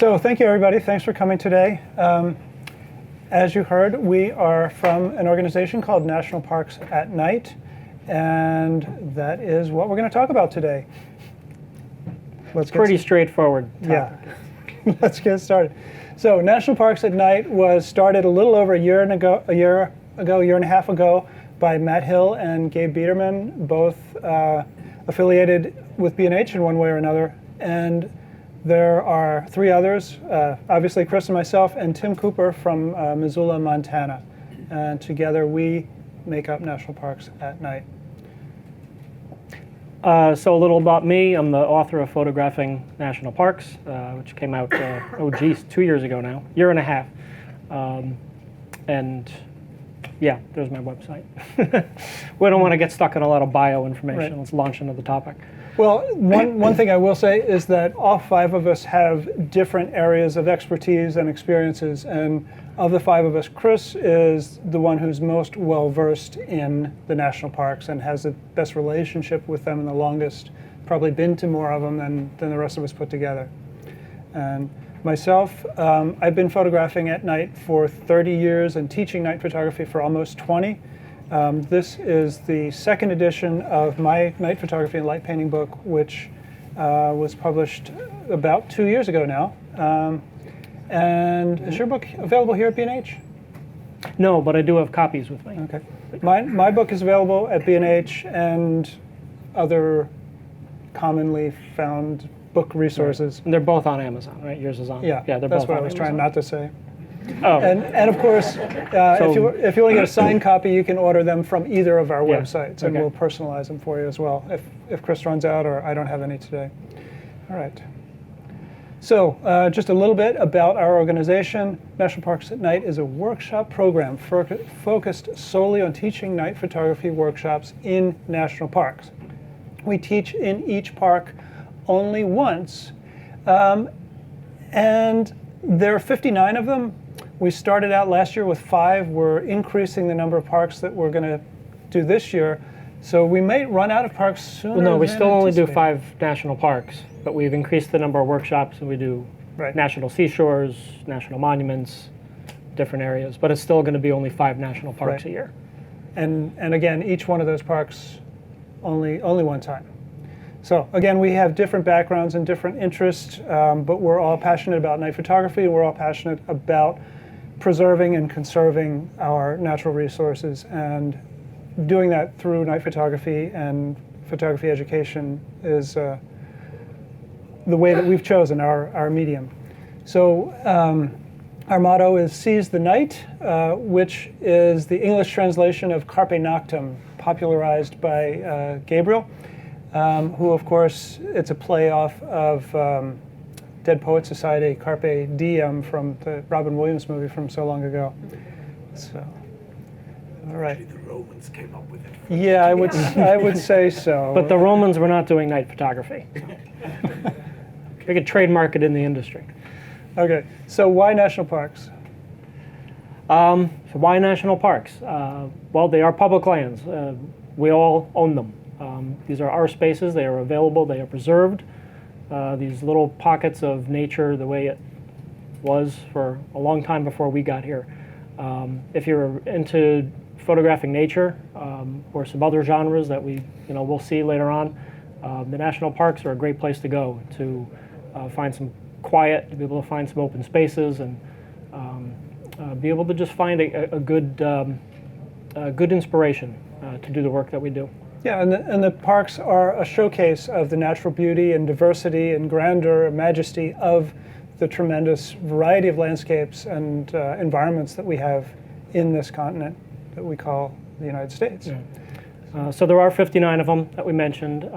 So thank you, everybody. Thanks for coming today. As you heard, we are from an organization called National Parks at Night, and that is what we're going to talk about today. It's pretty straightforward topic. Yeah, let's get started. So National Parks at Night was started a little over a year and a half ago by Matt Hill and Gabe Biederman, both affiliated with B&H in one way or another. And there are three others, obviously Chris and myself, and Tim Cooper from Missoula, Montana. And together we make up National Parks at Night. So a little about me. I'm the author of Photographing National Parks, which came out, 2 years ago now, year and a half. And yeah, there's my website. We don't want to get stuck in a lot of bio information. Right. Let's launch into the topic. Well, one thing I will say is that all five of us have different areas of expertise and experiences, and of the five of us, Chris is the one who's most well-versed in the national parks and has the best relationship with them and the longest, probably been to more of them than the rest of us put together. And myself, I've been photographing at night for 30 years and teaching night photography for almost 20. This is the second edition of my night photography and light painting book, which was published about 2 years ago now. And is your book available here at B&H? No, but I do have copies with me. Okay. My book is available at B&H and other commonly found book resources. Right. And they're both on Amazon, right? Yours is on. Yeah, they're that's both what on I was Amazon. trying not to say. Oh. And of course, if you want to get a signed copy, you can order them from either of our websites, and we'll personalize them for you as well if Chris runs out or I don't have any today. All right. So just a little bit about our organization. National Parks at Night is a workshop program focused solely on teaching night photography workshops in national parks. We teach in each park only once, and there are 59 of them. We started out last year with 5. We're increasing the number of parks that we're going to do this year. So we may run out of parks sooner. Well, no, we still only do 5 national parks, but we've increased the number of workshops, and we do national seashores, national monuments, different areas. But it's still going to be only 5 national parks a year. And again, each one of those parks only one time. So again, we have different backgrounds and different interests, but we're all passionate about night photography, and we're all passionate about preserving and conserving our natural resources, and doing that through night photography and photography education is the way that we've chosen our medium. So our motto is "Seize the Night," which is the English translation of "Carpe Noctem," popularized by Gabriel, who, of course, it's a play off of Dead Poets Society, Carpe Diem, from the Robin Williams movie from so long ago. So, all right. Actually, the Romans came up with it. Yeah, I would say so. But the Romans were not doing night photography. So. We could trademark it in the industry. Okay, so why national parks? So why national parks? Well, they are public lands. We all own them. These are our spaces. They are available. They are preserved. These little pockets of nature, the way it was for a long time before we got here. If you're into photographing nature or some other genres that we'll see later on, the national parks are a great place to go to find some quiet, to be able to find some open spaces, and be able to just find a good inspiration to do the work that we do. Yeah, and the parks are a showcase of the natural beauty and diversity and grandeur and majesty of the tremendous variety of landscapes and environments that we have in this continent that we call the United States. Yeah. So there are 59 of them that we mentioned.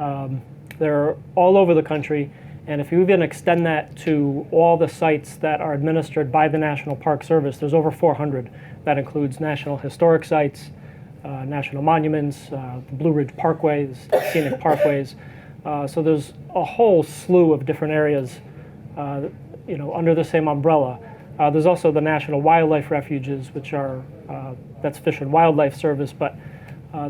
They're all over the country, and if you even extend that to all the sites that are administered by the National Park Service, there's over 400. That includes National Historic Sites, national monuments, the Blue Ridge Parkways, scenic parkways. So there's a whole slew of different areas, under the same umbrella. There's also the National Wildlife Refuges, which are that's Fish and Wildlife Service, but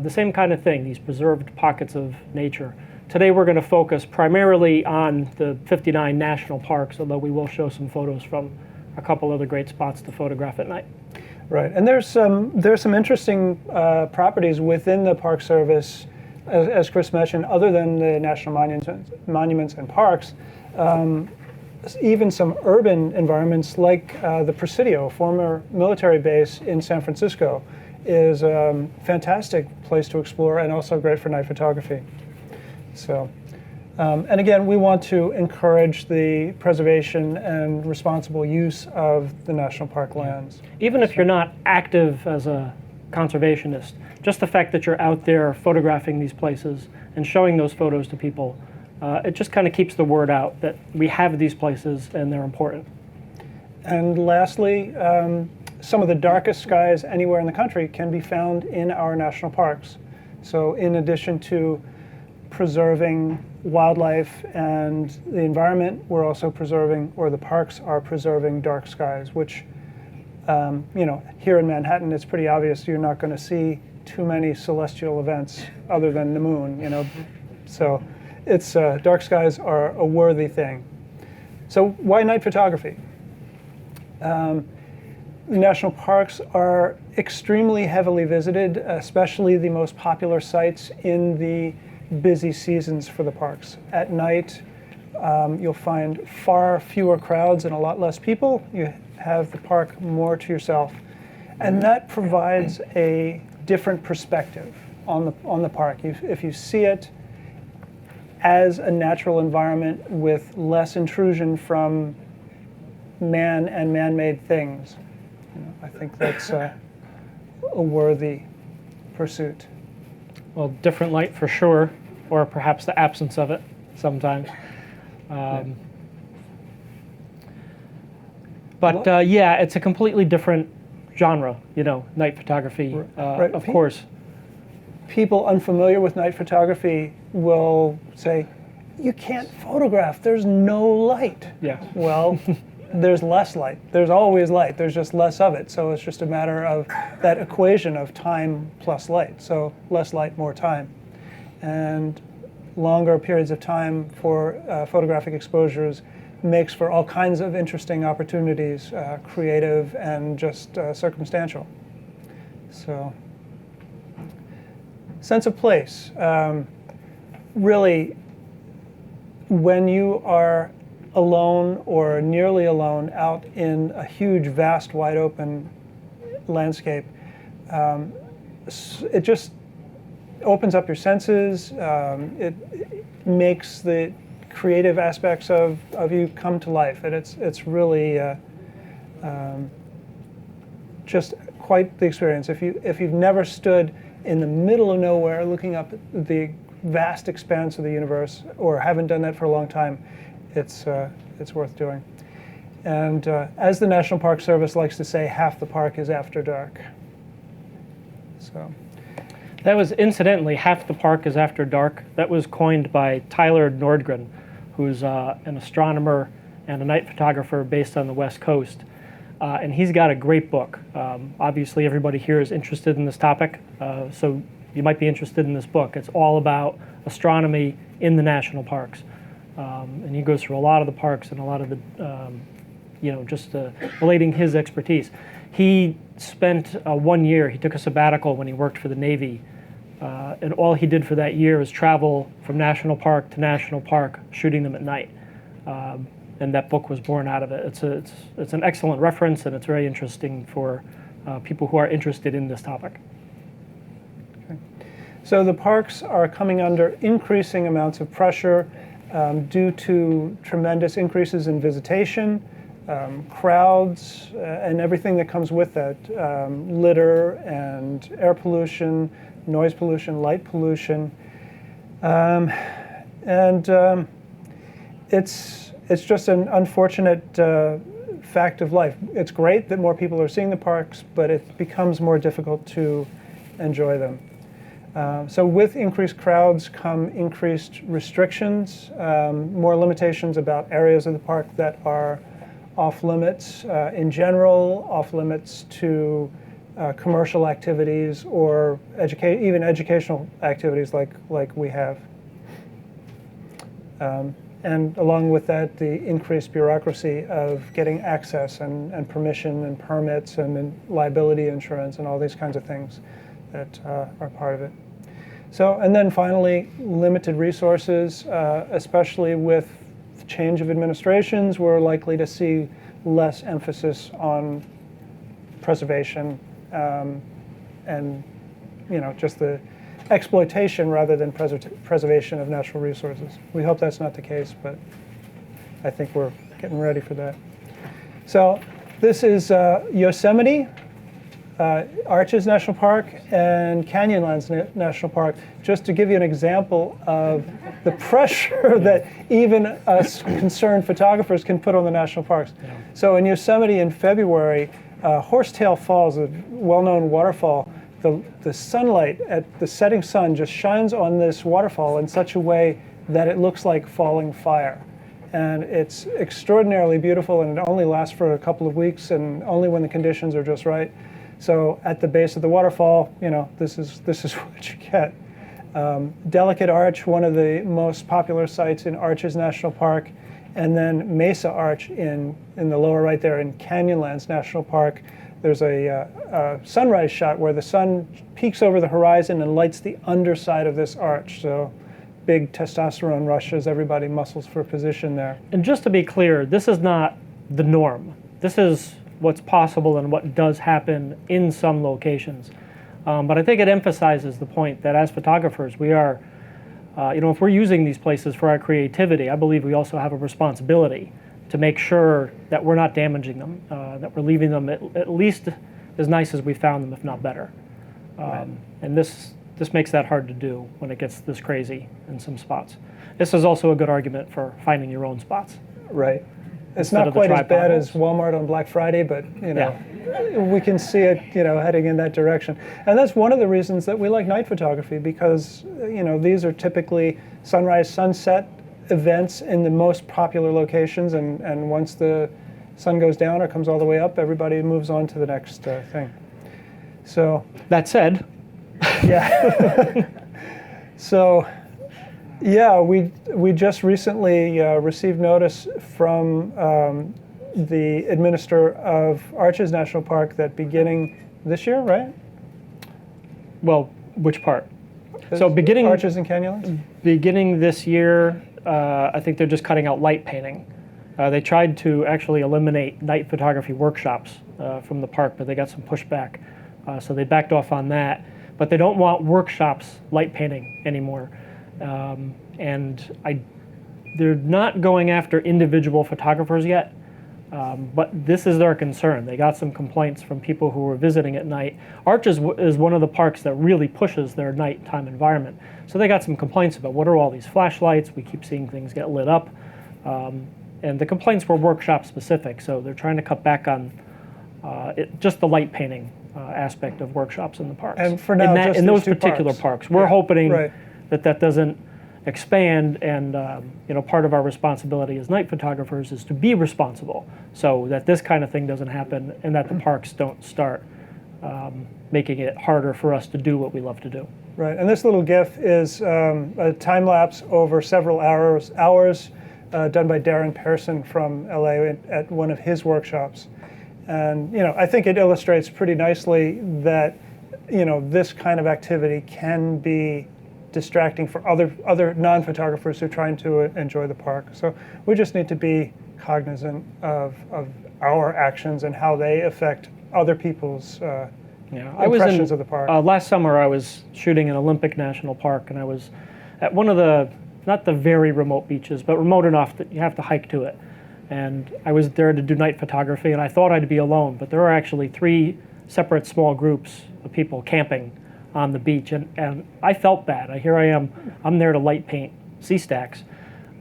the same kind of thing. These preserved pockets of nature today we're going to focus primarily on the 59 national parks, although we will show some photos from a couple other great spots to photograph at night. Right, and there's some interesting properties within the Park Service, as Chris mentioned, other than the national monuments and parks. Even some urban environments like the Presidio, former military base in San Francisco, is a fantastic place to explore and also great for night photography. So, and again, we want to encourage the preservation and responsible use of the national park lands. Even if you're not active as a conservationist, just the fact that you're out there photographing these places and showing those photos to people, it just kind of keeps the word out that we have these places and they're important. And lastly, some of the darkest skies anywhere in the country can be found in our national parks. So in addition to preserving wildlife and the environment, we're also preserving, or the parks are preserving, dark skies, which, here in Manhattan, it's pretty obvious you're not going to see too many celestial events other than the moon, So it's dark skies are a worthy thing. So why night photography? The national parks are extremely heavily visited, especially the most popular sites in the busy seasons for the parks. At night, you'll find far fewer crowds and a lot less people. You have the park more to yourself. And that provides a different perspective on the park. If you see it as a natural environment with less intrusion from man and man-made things, I think that's a worthy pursuit. Well, different light for sure, or perhaps the absence of it sometimes. But yeah, it's a completely different genre, night photography, Right. of course. People unfamiliar with night photography will say, you can't photograph, there's no light. Yeah. Well, there's less light. There's always light, there's just less of it. So it's just a matter of that equation of time plus light. So less light, more time. And longer periods of time for photographic exposures makes for all kinds of interesting opportunities, creative and just circumstantial. So, sense of place. Really, when you are alone or nearly alone out in a huge, vast, wide open landscape, it just opens up your senses. It makes the creative aspects of you come to life, and it's really just quite the experience. If you've never stood in the middle of nowhere looking up at the vast expanse of the universe, or haven't done that for a long time, it's worth doing. And as the National Park Service likes to say, half the park is after dark. So. That was, incidentally, half the park is after dark. That was coined by Tyler Nordgren, who's an astronomer and a night photographer based on the West Coast. And he's got a great book. Obviously, everybody here is interested in this topic, so you might be interested in this book. It's all about astronomy in the national parks. And he goes through a lot of the parks and a lot of the, just relating his expertise. He spent 1 year, he took a sabbatical when he worked for the Navy, and all he did for that year was travel from national park to national park, shooting them at night. And that book was born out of it. It's an excellent reference, and it's very interesting for people who are interested in this topic. Okay. So the parks are coming under increasing amounts of pressure due to tremendous increases in visitation, crowds, and everything that comes with that, litter and air pollution, noise pollution, light pollution, it's just an unfortunate fact of life. It's great that more people are seeing the parks, but it becomes more difficult to enjoy them. So with increased crowds come increased restrictions, more limitations about areas of the park that are off limits in general, off limits to commercial activities or even educational activities like we have. And along with that, the increased bureaucracy of getting access and permission and permits and liability insurance and all these kinds of things that are part of it. So, and then finally, limited resources, especially with change of administrations, we're likely to see less emphasis on preservation and, just the exploitation rather than preservation of natural resources. We hope that's not the case, but I think we're getting ready for that. So this is Yosemite, Arches National Park, and Canyonlands National Park, just to give you an example of the pressure that even us concerned photographers can put on the national parks. Yeah. So in Yosemite in February, Horsetail Falls, a well-known waterfall, the sunlight at the setting sun just shines on this waterfall in such a way that it looks like falling fire. And it's extraordinarily beautiful, and it only lasts for a couple of weeks and only when the conditions are just right. So at the base of the waterfall, this is what you get. Delicate Arch, one of the most popular sites in Arches National Park, and then Mesa Arch in the lower right there in Canyonlands National Park. There's a sunrise shot where the sun peaks over the horizon and lights the underside of this arch. So big testosterone rush as everybody muscles for position there. And just to be clear, this is not the norm. This is what's possible and what does happen in some locations. But I think it emphasizes the point that as photographers, we are, if we're using these places for our creativity, I believe we also have a responsibility to make sure that we're not damaging them, that we're leaving them at least as nice as we found them, if not better. Right. And this makes that hard to do when it gets this crazy in some spots. This is also a good argument for finding your own spots. Right. It's not quite as bad as Walmart on Black Friday, but we can see it, heading in that direction. And that's one of the reasons that we like night photography, because these are typically sunrise, sunset events in the most popular locations, and once the sun goes down or comes all the way up, everybody moves on to the next thing. So that said, yeah. So yeah, we just recently received notice from the administrator of Arches National Park that beginning this year, right? Well, which part? So beginning Arches and Canyonlands? Beginning this year, I think they're just cutting out light painting. They tried to actually eliminate night photography workshops from the park, but they got some pushback. So they backed off on that. But they don't want workshops light painting anymore. And they're not going after individual photographers yet, but this is their concern. They got some complaints from people who were visiting at night. Arches is one of the parks that really pushes their nighttime environment. So they got some complaints about what are all these flashlights, we keep seeing things get lit up. And the complaints were workshop specific, so they're trying to cut back on just the light painting aspect of workshops in the parks. And for now, in those particular parks. We're hoping that doesn't expand, and part of our responsibility as night photographers is to be responsible so that this kind of thing doesn't happen and that the parks don't start making it harder for us to do what we love to do. Right, and this little GIF is a time lapse over several hours done by Darren Pearson from LA at one of his workshops. And I think it illustrates pretty nicely that this kind of activity can be distracting for other non-photographers who are trying to enjoy the park. So we just need to be cognizant of our actions and how they affect other people's impressions of the park. Last summer I was shooting in Olympic National Park, and I was at one of the, not the very remote beaches, but remote enough that you have to hike to it. And I was there to do night photography, and I thought I'd be alone, but there are actually 3 separate small groups of people camping on the beach, and I felt bad. Here I am, I'm there to light paint sea stacks,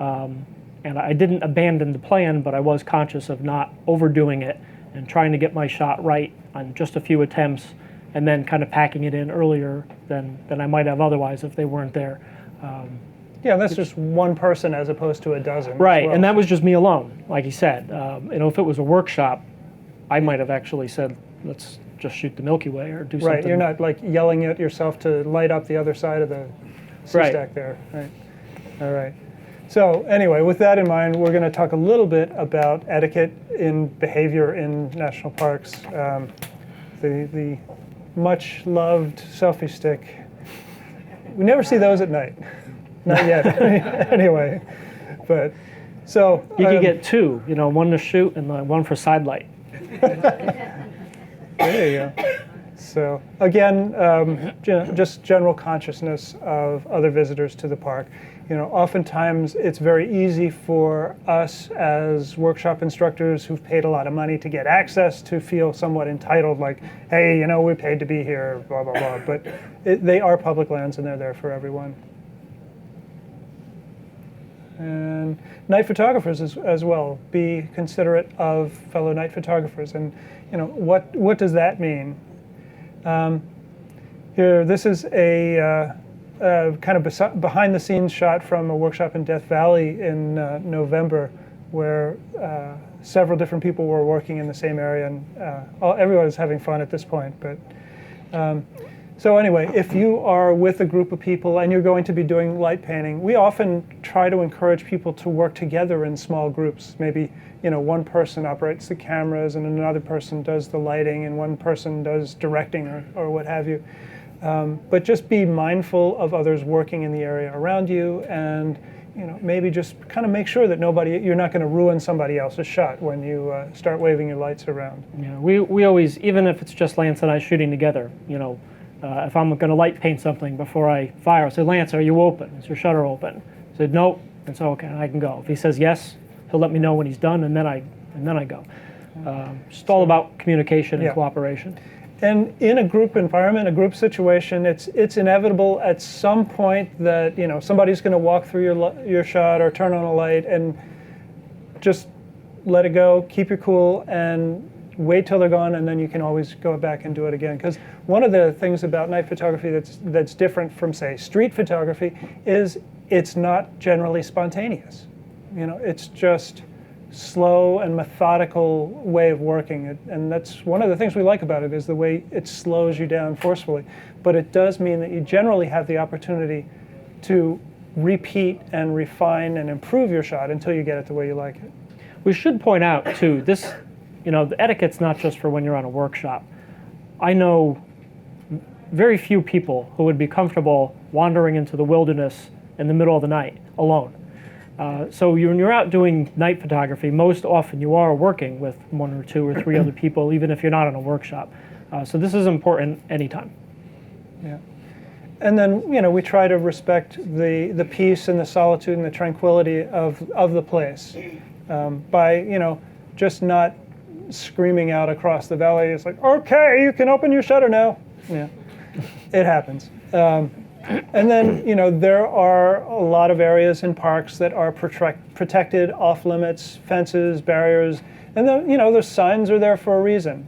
and I didn't abandon the plan, but I was conscious of not overdoing it and trying to get my shot right on just a few attempts, and then kind of packing it in earlier than I might have otherwise if they weren't there. Yeah, that's just one person as opposed to a dozen. Right, and that was just me alone, like he said. If it was a workshop, I might have actually said, let's just shoot the Milky Way or do something. Right, you're not like yelling at yourself to light up the other side of the sea stack there. Right. All right. So anyway, with that in mind, we're going to talk a little bit about etiquette in behavior in national parks. The much loved selfie stick. We never see those at night. Not yet. Anyway, but so You could get two, one to shoot and one for side light. there you go. So again, just general consciousness of other visitors to the park. Oftentimes it's very easy for us as workshop instructors who've paid a lot of money to get access to feel somewhat entitled, like, hey, we paid to be here, blah, blah, blah. But they are public lands and they're there for everyone. And night photographers as well. Be considerate of fellow night photographers. And what does that mean? Here, this is a kind of behind-the-scenes shot from a workshop in Death Valley in November, where several different people were working in the same area, and everyone is having fun at this point. But so anyway, if you are with a group of people and you're going to be doing light painting, we often try to encourage people to work together in small groups. Maybe one person operates the cameras and another person does the lighting and one person does directing or what have you. But just be mindful of others working in the area around you, and maybe just kind of make sure that you're not going to ruin somebody else's shot when you start waving your lights around. Yeah, we always, even if it's just Lance and I shooting together, if I'm going to light paint something before I fire, I say, Lance, are you open? Is your shutter open? I said, no. And so, okay, I can go. If he says yes, he'll let me know when he's done, and then I go. Just all about communication and cooperation. And in a group environment, a group situation, it's inevitable at some point that somebody's going to walk through your shot or turn on a light, and just let it go, keep your cool, and wait till they're gone, and then you can always go back and do it again. Because one of the things about night photography that's different from, say, street photography is it's not generally spontaneous. It's just slow and methodical way of working. And that's one of the things we like about it, is the way it slows you down forcefully. But it does mean that you generally have the opportunity to repeat and refine and improve your shot until you get it the way you like it. We should point out, too, this, the etiquette's not just for when you're on a workshop. I know very few people who would be comfortable wandering into the wilderness in the middle of the night alone. So when you're out doing night photography, most often you are working with one or two or three other people, even if you're not on a workshop. So this is important anytime. Yeah. And then, we try to respect the peace and the solitude and the tranquility of the place by, just not screaming out across the valley. It's like, okay, you can open your shutter now. Yeah, it happens. And then, there are a lot of areas in parks that are protected, off limits, fences, barriers, and then, the signs are there for a reason.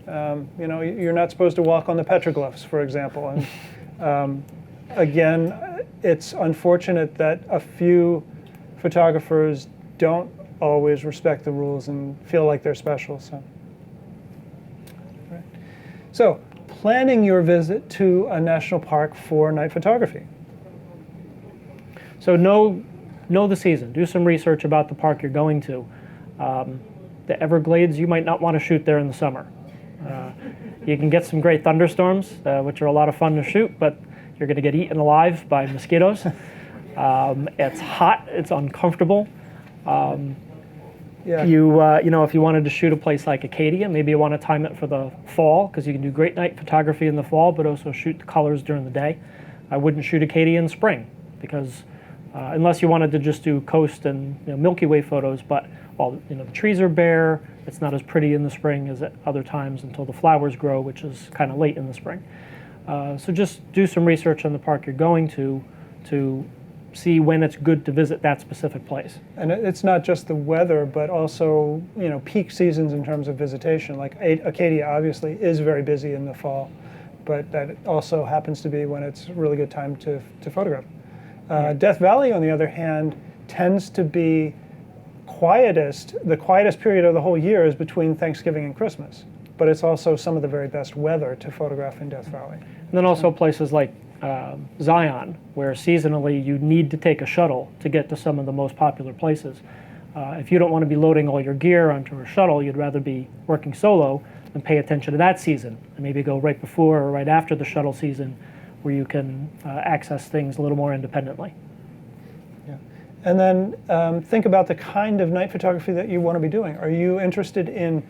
You're not supposed to walk on the petroglyphs, for example. And again, it's unfortunate that a few photographers don't always respect the rules and feel like they're special. So, planning your visit to a national park for night photography. So know the season. Do some research about the park you're going to. The Everglades, you might not want to shoot there in the summer. You can get some great thunderstorms, which are a lot of fun to shoot, but you're going to get eaten alive by mosquitoes. It's hot. It's uncomfortable. Yeah. If you wanted to shoot a place like Acadia, maybe you want to time it for the fall, because you can do great night photography in the fall, but also shoot the colors during the day. I wouldn't shoot Acadia in spring, because unless you wanted to just do coast and Milky Way photos, but the trees are bare. It's not as pretty in the spring as at other times until the flowers grow, which is kind of late in the spring. So just do some research on the park you're going to see when it's good to visit that specific place. And it's not just the weather, but also peak seasons in terms of visitation. Like Acadia obviously is very busy in the fall, but that also happens to be when it's a really good time to photograph. Death Valley, on the other hand, tends to be the quietest period of the whole year is between Thanksgiving and Christmas. But it's also some of the very best weather to photograph in Death Valley. And then also places like Zion, where seasonally you need to take a shuttle to get to some of the most popular places. If you don't want to be loading all your gear onto a shuttle, you'd rather be working solo and pay attention to that season, and maybe go right before or right after the shuttle season, where you can access things a little more independently. And then think about the kind of night photography that you want to be doing. Are you interested in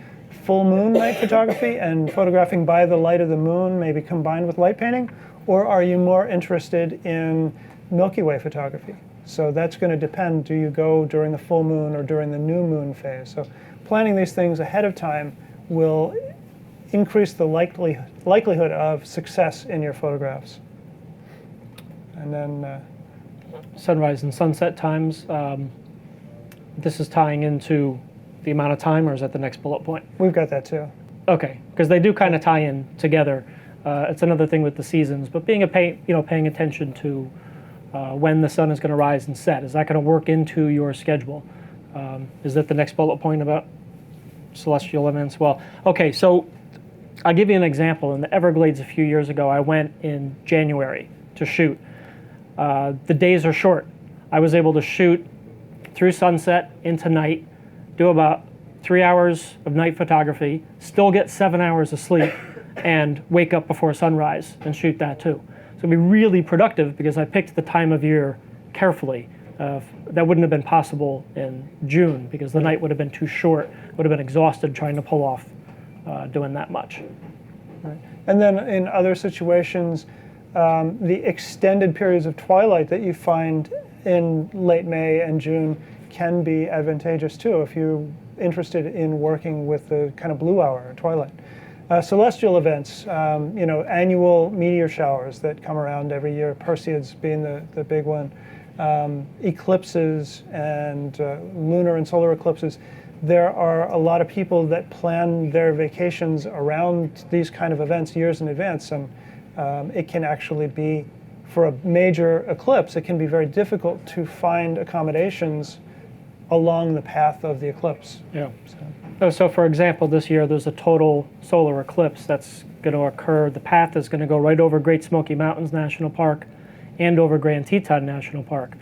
full moon night photography and photographing by the light of the moon, maybe combined with light painting? Or are you more interested in Milky Way photography? So that's going to depend. Do you go during the full moon or during the new moon phase? So planning these things ahead of time will increase the likelihood of success in your photographs. And then sunrise and sunset times. This is tying into the amount of time, or is that the next bullet point? We've got that too. Okay, because they do kind of tie in together. It's another thing with the seasons, but paying attention to when the sun is going to rise and set. Is that going to work into your schedule? Is that the next bullet point about celestial events? Well, okay, so I'll give you an example. In the Everglades a few years ago, I went in January to shoot. The days are short. I was able to shoot through sunset into night, do about 3 hours of night photography, still get 7 hours of sleep, and wake up before sunrise and shoot that too. So it'd be really productive because I picked the time of year carefully. That wouldn't have been possible in June because the night would have been too short, would have been exhausted trying to pull off doing that much. Right. And then in other situations, the extended periods of twilight that you find in late May and June can be advantageous too if you're interested in working with the kind of blue hour or twilight. Celestial events, annual meteor showers that come around every year, Perseids being the big one, eclipses and lunar and solar eclipses. There are a lot of people that plan their vacations around these kind of events years in advance, and it can actually be, for a major eclipse, it can be very difficult to find accommodations along the path of the eclipse. Yeah. So for example, this year there's a total solar eclipse that's going to occur. The path is going to go right over Great Smoky Mountains National Park and over Grand Teton National Park.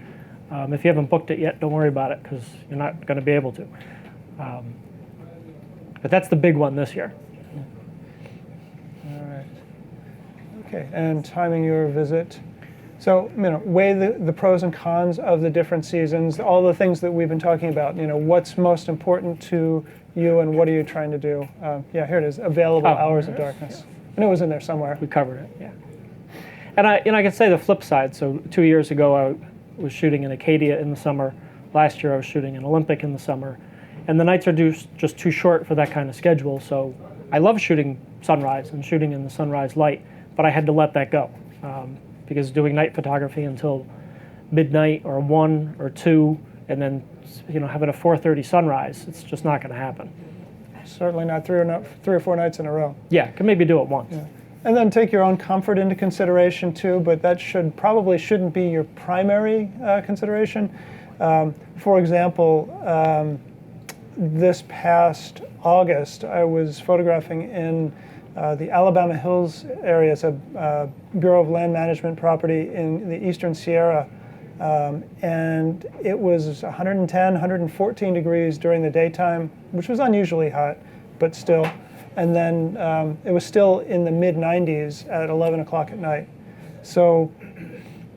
If you haven't booked it yet, don't worry about it because you're not going to be able to. But that's the big one this year. All right. Okay, and timing your visit. So, weigh the pros and cons of the different seasons, all the things that we've been talking about. What's most important to you and what are you trying to do? Yeah, here it is, available hours of darkness. I knew it was in there somewhere. We covered it, yeah. And I can say the flip side. So 2 years ago, I was shooting in Acadia in the summer. Last year, I was shooting in Olympic in the summer. And the nights are just too short for that kind of schedule. So I love shooting sunrise and shooting in the sunrise light, but I had to let that go. Because doing night photography until midnight or 1 or 2, and then having a 4:30 sunrise, it's just not going to happen. Certainly not 3 or 4 nights in a row. Yeah, can maybe do it once. Yeah. And then take your own comfort into consideration too, but that probably shouldn't be your primary consideration. For example, this past August, I was photographing in the Alabama Hills area. It's a Bureau of Land Management property in the Eastern Sierra. And it was 110, 114 degrees during the daytime, which was unusually hot, but still. And then it was still in the mid-90s at 11 o'clock at night. So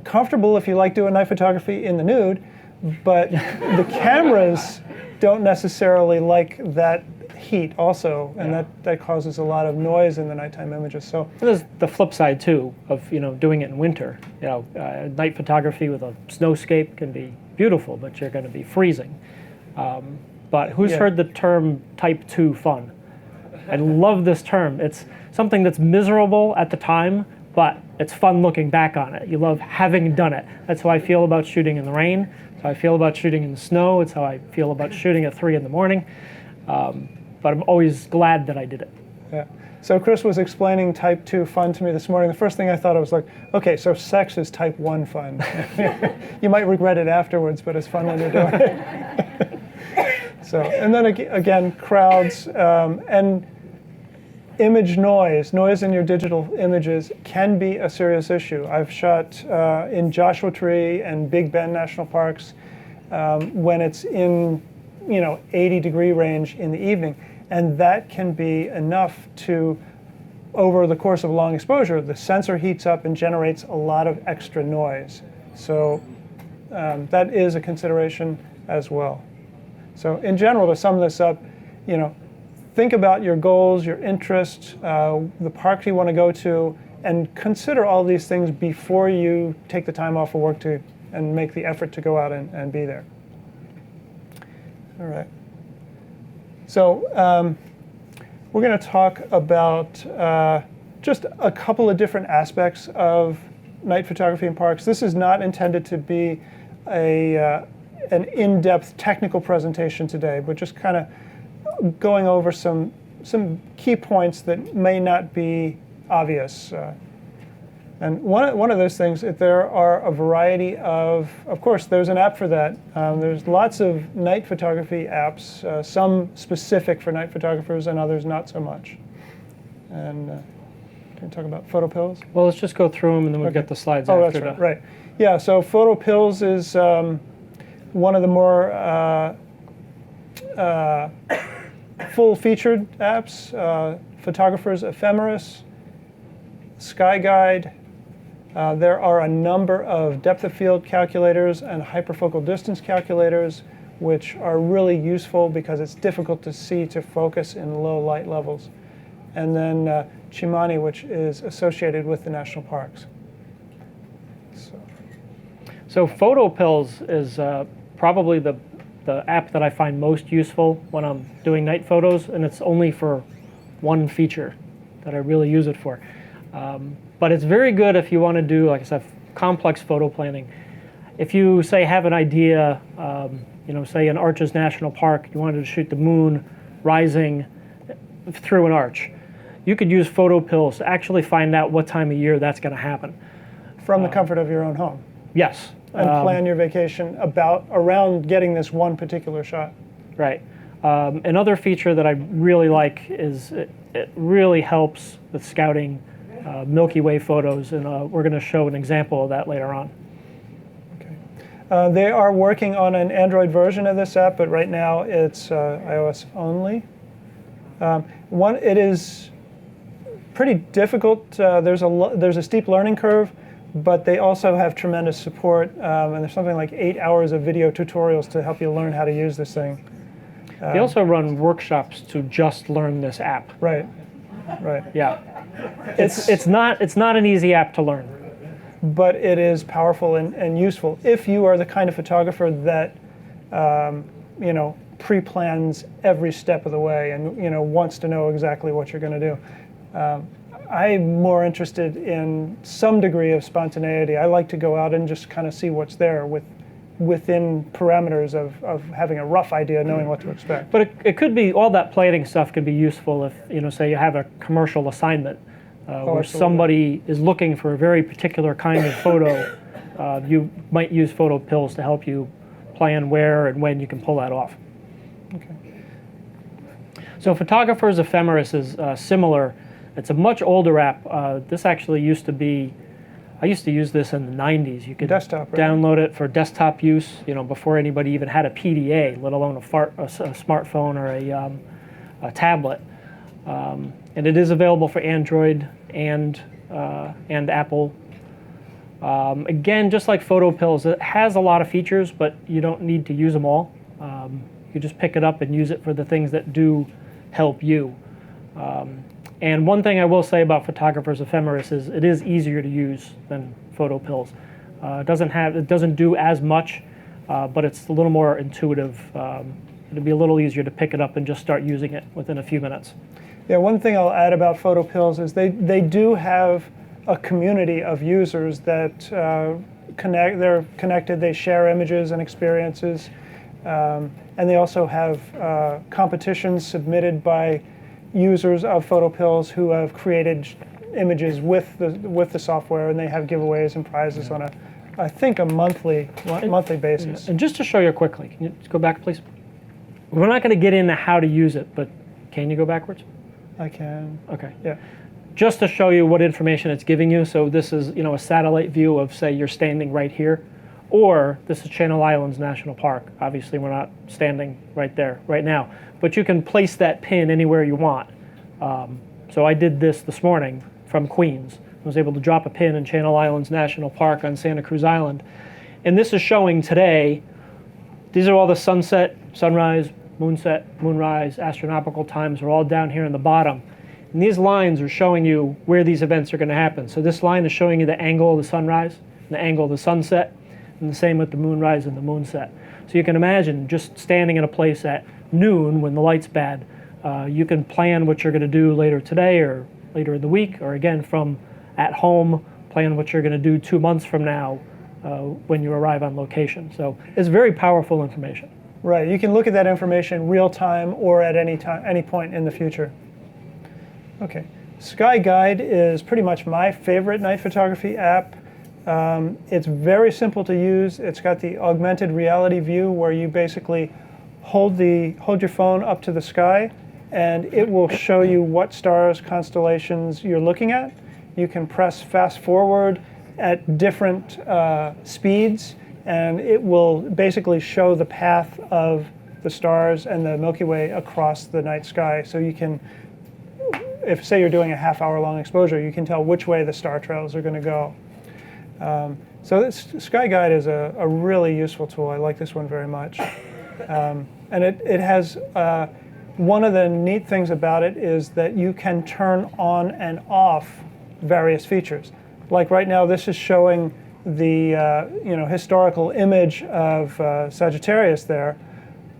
comfortable if you like doing night photography in the nude, but the cameras don't necessarily like that heat also, and that causes a lot of noise in the nighttime images. So there's the flip side too of doing it in winter. Night photography with a snowscape can be beautiful, but you're going to be freezing. But who's heard the term type 2 fun? I love this term. It's something that's miserable at the time, but it's fun looking back on it. You love having done it. That's how I feel about shooting in the rain. That's how I feel about shooting in the snow. It's how I feel about shooting at 3 in the morning. But I'm always glad that I did it. Yeah. So Chris was explaining type 2 fun to me this morning. The first thing I thought, I was like, okay, so sex is type 1 fun. You might regret it afterwards, but it's fun when you're doing it. So, and then again, crowds, and image noise in your digital images can be a serious issue. I've shot in Joshua Tree and Big Bend National Parks when it's in 80-degree range in the evening, and that can be enough to, over the course of a long exposure, the sensor heats up and generates a lot of extra noise. So that is a consideration as well. So in general, to sum this up, think about your goals, your interests, the parks you want to go to, and consider all these things before you take the time off of work and make the effort to go out and be there. All right. So we're going to talk about just a couple of different aspects of night photography in parks. This is not intended to be an in-depth technical presentation today, but just kind of going over some key points that may not be obvious. And one of those things, there are a variety of course, there's an app for that. There's lots of night photography apps, some specific for night photographers and others not so much. And can we talk about Photopills? Well, let's just go through them and then we'll get the slides after. Oh, that's right, right. Yeah, so Photopills is one of the more full-featured apps. Photographer's Ephemeris, Sky Guide. There are a number of depth of field calculators and hyperfocal distance calculators, which are really useful because it's difficult to see to focus in low light levels. And then Chimani, which is associated with the national parks. So Photopills is probably the app that I find most useful when I'm doing night photos, and it's only for one feature that I really use it for. But it's very good if you want to do, like I said, complex photo planning. If you, say, have an idea, say in Arches National Park, you wanted to shoot the moon rising through an arch, you could use Photopills to actually find out what time of year that's going to happen. From the comfort of your own home. Yes. And plan your vacation around getting this one particular shot. Right. Another feature that I really like is it really helps with scouting Milky Way photos, and we're going to show an example of that later on. Okay. They are working on an Android version of this app, but right now it's iOS only. It is pretty difficult. There's a steep learning curve, but they also have tremendous support, and there's something like 8 hours of video tutorials to help you learn how to use this thing. They also run workshops to just learn this app. Right, right. Yeah, it's not an easy app to learn, but it is powerful and useful if you are the kind of photographer that pre-plans every step of the way and wants to know exactly what you're going to do. I'm more interested in some degree of spontaneity. I like to go out and just kind of see what's there within parameters of having a rough idea, knowing what to expect. But it could be, all that planning stuff could be useful if, say you have a commercial assignment where somebody is looking for a very particular kind of photo. You might use Photopills to help you plan where and when you can pull that off. Okay. So Photographer's Ephemeris is similar. It's a much older app. This actually used to be, I used to use this in the 90s. You could desktop, right? Download it for desktop use, before anybody even had a PDA, let alone a smartphone or a tablet. And it is available for Android and Apple. Again, just like Photopills, it has a lot of features, but you don't need to use them all. You just pick it up and use it for the things that do help you. And one thing I will say about Photographer's Ephemeris is it is easier to use than Photopills. It doesn't do as much, but it's a little more intuitive. It'll be a little easier to pick it up and just start using it within a few minutes. Yeah, one thing I'll add about Photopills is they do have a community of users that they're connected, they share images and experiences, and they also have competitions submitted by users of Photopills who have created images with the software, and they have giveaways and prizes on I think a monthly basis. And just to show you quickly, can you go back, please? We're not going to get into how to use it, but can you go backwards? I can. Okay. Yeah. Just to show you what information it's giving you. So this is, a satellite view of, say, you're standing right here, or this is Channel Islands National Park. Obviously, we're not standing right there right now, but you can place that pin anywhere you want. So I did this morning from Queens. I was able to drop a pin in Channel Islands National Park on Santa Cruz Island, and this is showing today. These are all the sunset, sunrise, moonset, moonrise, astronomical times are all down here in the bottom. And these lines are showing you where these events are going to happen. So this line is showing you the angle of the sunrise, and the angle of the sunset, and the same with the moonrise and the moonset. So you can imagine just standing in a place at noon when the light's bad, you can plan what you're going to do later today or later in the week, or again from at home, plan what you're going to do 2 months from now when you arrive on location. So it's very powerful information. Right. You can look at that information real time or at any point in the future. Okay. Sky Guide is pretty much my favorite night photography app. It's very simple to use. It's got the augmented reality view where you basically hold your phone up to the sky, and it will show you what stars, constellations you're looking at. You can press fast forward at different speeds, and it will basically show the path of the stars and the Milky Way across the night sky. So you can, if say you're doing a half-hour-long exposure, you can tell which way the star trails are going to go. So this Sky Guide is a really useful tool. I like this one very much. And it has, one of the neat things about it is that you can turn on and off various features. Like right now, this is showing the historical image of Sagittarius there,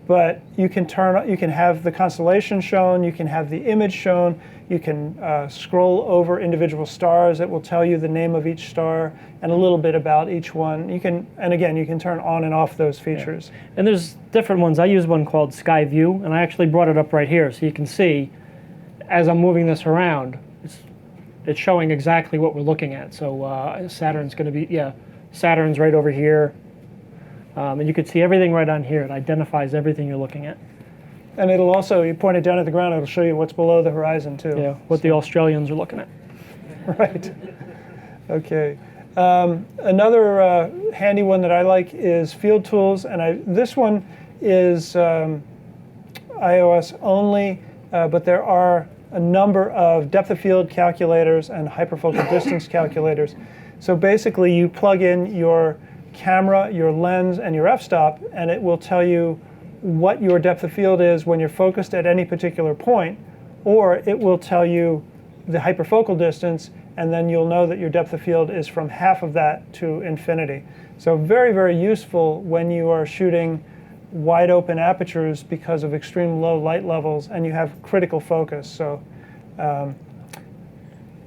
but you can have the constellation shown, you can have the image shown, you can scroll over individual stars. It will tell you the name of each star and a little bit about each one. And again, you can turn on and off those features. Yeah. And there's different ones. I use one called Sky View, and I actually brought it up right here so you can see as I'm moving this around, it's showing exactly what we're looking at. So Saturn's going to be, Saturn's right over here. And you can see everything right on here. It identifies everything you're looking at. And it'll also, you point it down at the ground, it'll show you what's below the horizon too. Yeah, what the Australians are looking at. Right. Okay. Another handy one that I like is Field Tools, and this one is iOS only, but there are a number of depth of field calculators and hyperfocal distance calculators. So basically you plug in your camera, your lens, and your f-stop, and it will tell you what your depth of field is when you're focused at any particular point, or it will tell you the hyperfocal distance, and then you'll know that your depth of field is from half of that to infinity. So very, very useful when you are shooting wide open apertures because of extreme low light levels and you have critical focus. So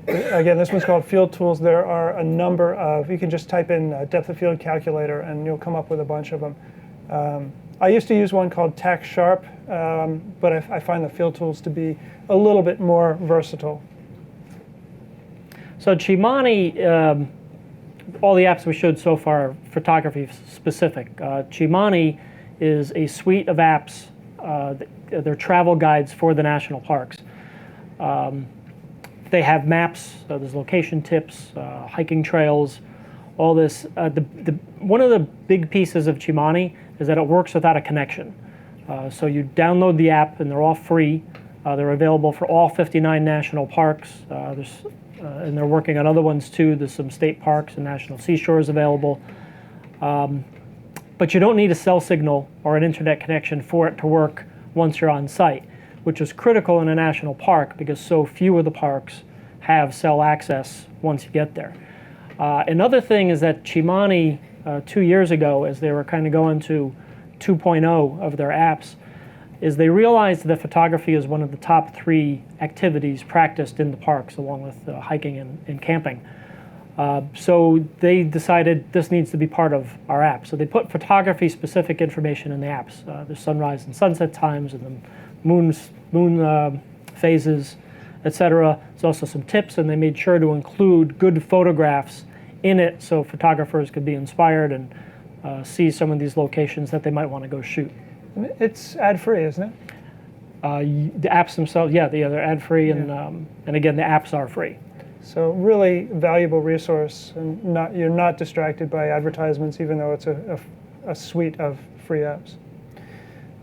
again, this one's called Field Tools. There are a number of, you can just type in depth of field calculator and you'll come up with a bunch of them. I used to use one called Tac Sharp, but I find the Field Tools to be a little bit more versatile. So Chimani, all the apps we showed so far are photography specific. Chimani is a suite of apps. They're travel guides for the national parks. They have maps, so there's location tips, hiking trails, all this. One of the big pieces of Chimani is that it works without a connection. So you download the app and they're all free. They're available for all 59 national parks. And they're working on other ones too. There's some state parks and national seashores available. But you don't need a cell signal or an internet connection for it to work once you're on site, which is critical in a national park because so few of the parks have cell access once you get there. Another thing is that Chimani, 2 years ago, as they were kind of going to 2.0 of their apps, is they realized that photography is one of the top 3 activities practiced in the parks along with hiking and camping. So they decided this needs to be part of our app. So they put photography-specific information in the apps. The sunrise and sunset times and the moon phases, etc. There's also some tips, and they made sure to include good photographs in it so photographers could be inspired and see some of these locations that they might want to go shoot. It's ad-free, isn't it? The apps themselves, yeah, they're ad-free, and again, the apps are free. So really valuable resource, and you're not distracted by advertisements, even though it's a suite of free apps.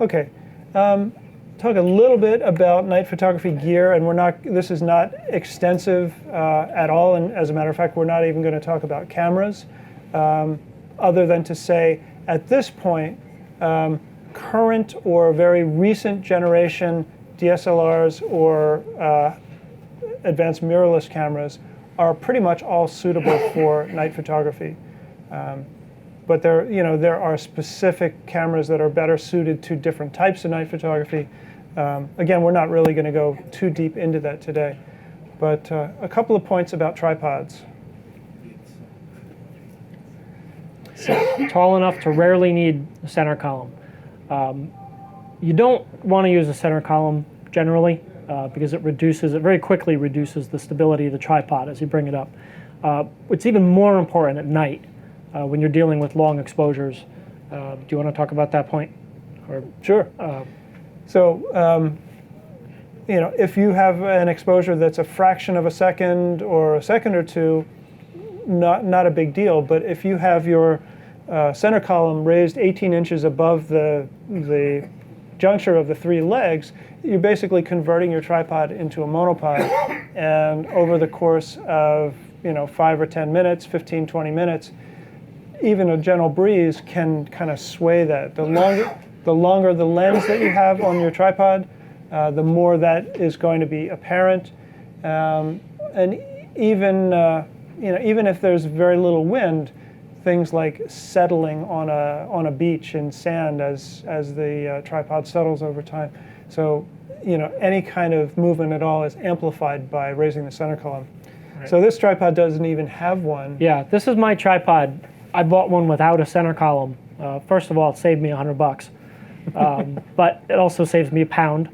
Okay, talk a little bit about night photography gear, and this is not extensive at all, and as a matter of fact, we're not even going to talk about cameras, other than to say, at this point, current or very recent generation DSLRs or advanced mirrorless cameras are pretty much all suitable for night photography. But there are specific cameras that are better suited to different types of night photography. Again, we're not really going to go too deep into that today. But a couple of points about tripods. Tall enough to rarely need a center column. You don't want to use a center column generally because it very quickly reduces the stability of the tripod as you bring it up. It's even more important at night when you're dealing with long exposures. Do you want to talk about that point? Or, sure. So, if you have an exposure that's a fraction of a second or a second or two, not a big deal. But if you have your center column raised 18 inches above the juncture of the three legs, you're basically converting your tripod into a monopod. And over the course of 5 or 10 minutes, 15, 20 minutes, even a gentle breeze can kind of sway that. The longer the lens that you have on your tripod, the more that is going to be apparent. And even if there's very little wind, things like settling on a beach in sand as the tripod settles over time. So any kind of movement at all is amplified by raising the center column. Right. So this tripod doesn't even have one. Yeah, this is my tripod. I bought one without a center column. First of all, it saved me $100, but it also saves me £1.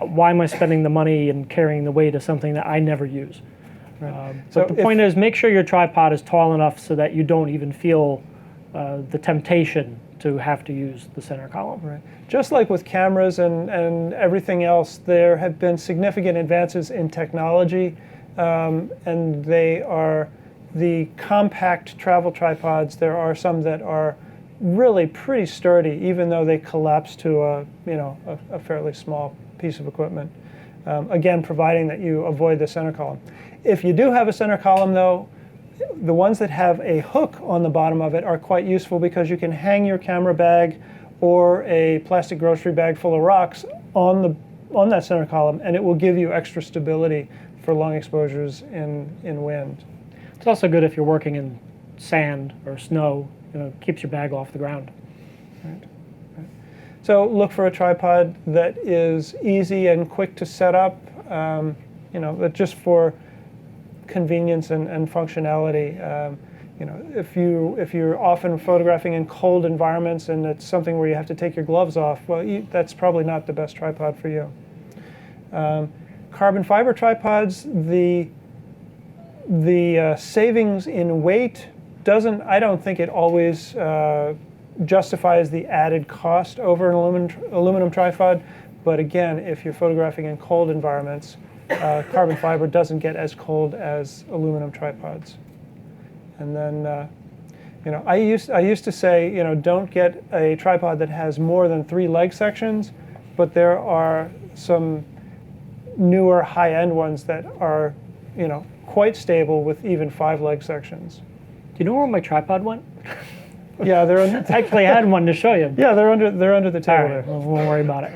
Why am I spending the money and carrying the weight of something that I never use? Right. But the point is, make sure your tripod is tall enough so that you don't even feel the temptation to have to use the center column. Right. Just like with cameras and everything else, there have been significant advances in technology, and they are the compact travel tripods. There are some that are really pretty sturdy, even though they collapse to a fairly small piece of equipment. Again, providing that you avoid the center column. If you do have a center column, though, the ones that have a hook on the bottom of it are quite useful because you can hang your camera bag or a plastic grocery bag full of rocks on that center column, and it will give you extra stability for long exposures in wind. It's also good if you're working in sand or snow. Keeps your bag off the ground. Right. So look for a tripod that is easy and quick to set up, that just for convenience and functionality. If you're often photographing in cold environments and it's something where you have to take your gloves off, well, that's probably not the best tripod for you. Carbon fiber tripods, the savings in weight I don't think it always justifies the added cost over an aluminum tripod. But again, if you're photographing in cold environments, carbon fiber doesn't get as cold as aluminum tripods. And then, I used to say, don't get a tripod that has more than 3 leg sections, but there are some newer high-end ones that are, quite stable with even 5 leg sections. Do you know where my tripod went? Yeah, they're under. I actually had one to show you. Yeah, they're under the table. All right, well, won't worry about it.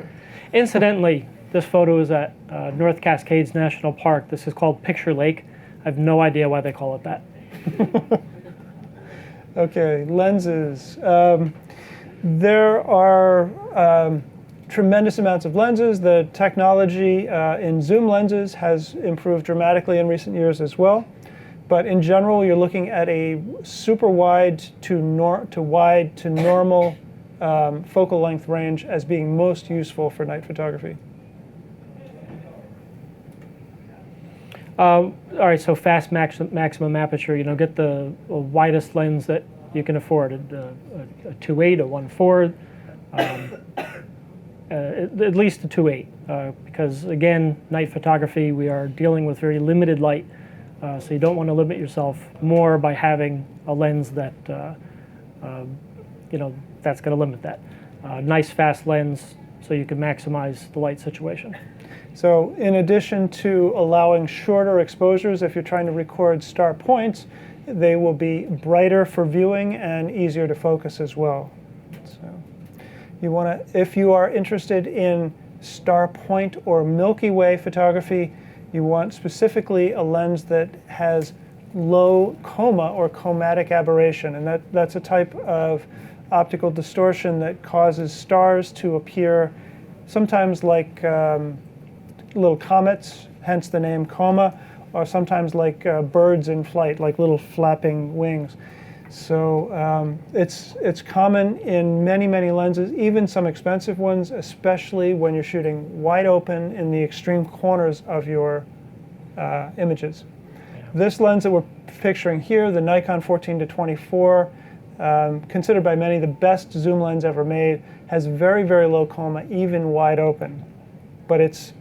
Incidentally, this photo is at North Cascades National Park. This is called Picture Lake. I have no idea why they call it that. Okay, lenses. There are tremendous amounts of lenses. The technology in zoom lenses has improved dramatically in recent years as well. But in general, you're looking at a super wide to wide to normal focal length range as being most useful for night photography. All right, so fast maximum aperture. Get the widest lens that you can afford. A 2.8, a 1.4. at least a 2.8, because again, night photography, we are dealing with very limited light, so you don't want to limit yourself more by having a lens that, that's going to limit that. Nice fast lens so you can maximize the light situation. So in addition to allowing shorter exposures, if you're trying to record star points, they will be brighter for viewing and easier to focus as well. So you want to, if you are interested in star point or Milky Way photography, you want specifically a lens that has low coma or chromatic aberration, and that's a type of optical distortion that causes stars to appear sometimes like little comets, hence the name coma, or sometimes like birds in flight, like little flapping wings. So it's common in many, many lenses, even some expensive ones, especially when you're shooting wide open in the extreme corners of your images. Yeah. This lens that we're picturing here, the Nikon 14-24, considered by many the best zoom lens ever made, has very, very low coma, even wide open. But it's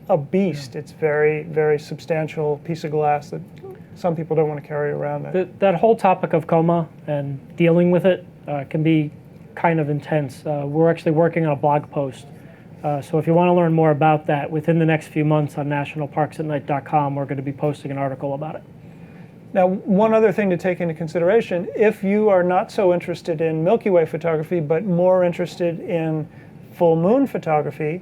a beast. It's very, very substantial piece of glass that some people don't want to carry around. That whole topic of coma and dealing with it can be kind of intense. We're actually working on a blog post. So if you want to learn more about that, within the next few months on nationalparksatnight.com, we're going to be posting an article about it. Now, one other thing to take into consideration, if you are not so interested in Milky Way photography, but more interested in full moon photography,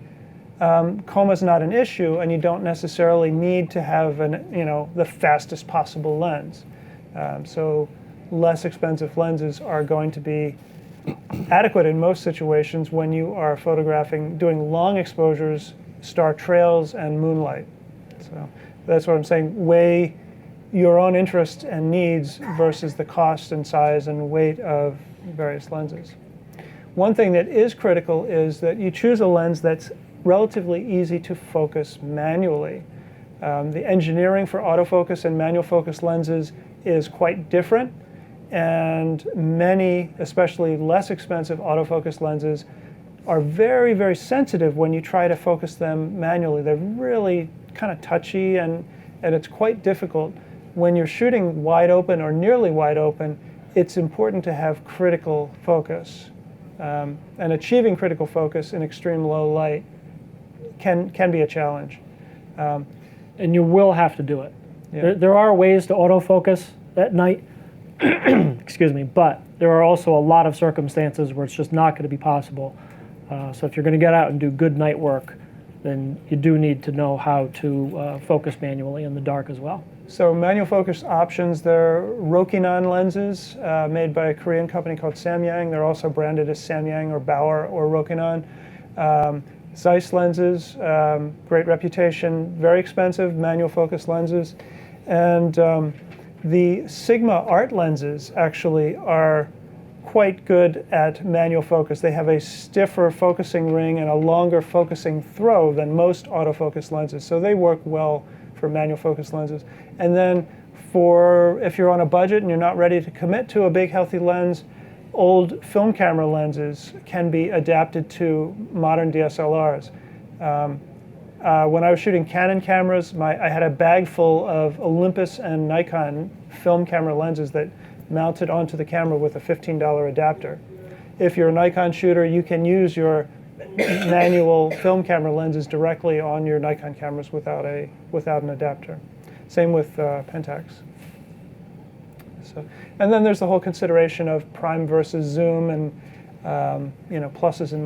coma is not an issue, and you don't necessarily need to have the fastest possible lens. So less expensive lenses are going to be adequate in most situations when you are photographing, doing long exposures, star trails, and moonlight. So that's what I'm saying. Weigh your own interests and needs versus the cost and size and weight of various lenses. One thing that is critical is that you choose a lens that's relatively easy to focus manually. The engineering for autofocus and manual focus lenses is quite different, and many, especially less expensive autofocus lenses, are very, very sensitive when you try to focus them manually. They're really kind of touchy, and it's quite difficult. When you're shooting wide open or nearly wide open, it's important to have critical focus. And achieving critical focus in extreme low light can be a challenge. And you will have to do it. Yeah. There are ways to autofocus at night, excuse me, but there are also a lot of circumstances where it's just not going to be possible. So if you're going to get out and do good night work, then you do need to know how to focus manually in the dark as well. So manual focus options, they're Rokinon lenses made by a Korean company called Samyang. They're also branded as Samyang or Bauer or Rokinon. Zeiss lenses, great reputation, very expensive manual focus lenses. And the Sigma art lenses actually are quite good at manual focus. They have a stiffer focusing ring and a longer focusing throw than most autofocus lenses. So they work well for manual focus lenses. And then for if you're on a budget and you're not ready to commit to a big healthy lens, old film camera lenses can be adapted to modern DSLRs. When I was shooting Canon cameras, I had a bag full of Olympus and Nikon film camera lenses that mounted onto the camera with a $15 adapter. If you're a Nikon shooter, you can use your manual film camera lenses directly on your Nikon cameras without an adapter. Same with Pentax. So, and then there's the whole consideration of prime versus zoom, and pluses and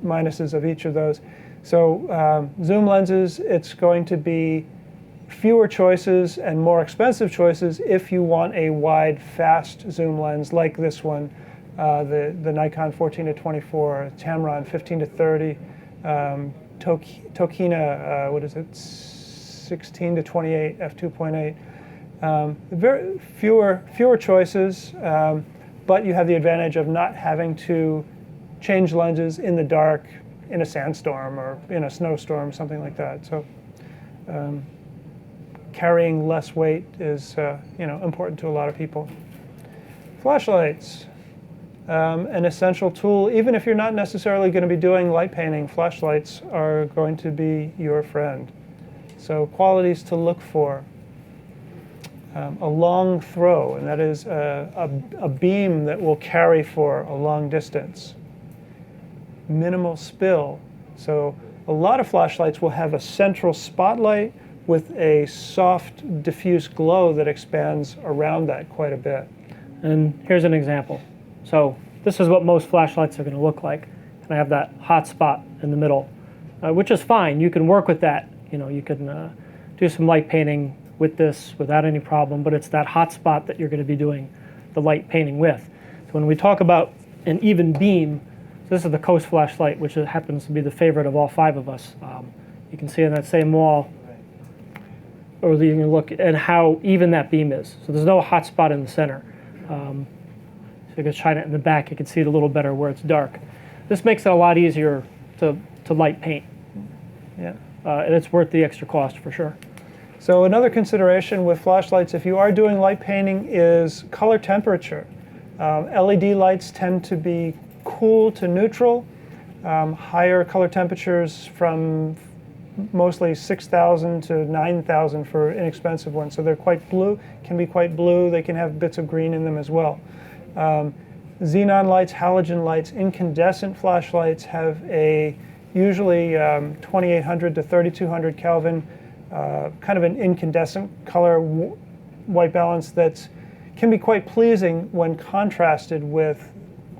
minuses of each of those. So zoom lenses, it's going to be fewer choices and more expensive choices if you want a wide, fast zoom lens like this one, the Nikon 14-24, Tamron 15-30, Tokina, 16-28 f2.8. Very fewer choices, but you have the advantage of not having to change lenses in the dark, in a sandstorm or in a snowstorm, something like that. So carrying less weight is important to a lot of people. Flashlights. an essential tool. Even if you're not necessarily going to be doing light painting, flashlights are going to be your friend. So qualities to look for. A long throw, and that is a beam that will carry for a long distance. Minimal spill. So a lot of flashlights will have a central spotlight with a soft, diffuse glow that expands around that quite a bit. And here's an example. So this is what most flashlights are going to look like. And I have that hot spot in the middle, which is fine. You can work with that. You can do some light painting with this without any problem, but it's that hot spot that you're going to be doing the light painting with. So when we talk about an even beam, this is the Coast flashlight, which happens to be the favorite of all 5 of us. You can see on that same wall, or you can look at how even that beam is. So there's no hot spot in the center. So you can shine it in the back, you can see it a little better where it's dark. This makes it a lot easier to light paint. Yeah. And it's worth the extra cost for sure. So another consideration with flashlights, if you are doing light painting, is color temperature. LED lights tend to be cool to neutral. Higher color temperatures from mostly 6,000 to 9,000 for inexpensive ones. So they're quite blue, can be quite blue. They can have bits of green in them as well. Xenon lights, halogen lights, incandescent flashlights have a usually 2800 to 3200 Kelvin kind of an incandescent color white balance that can be quite pleasing when contrasted with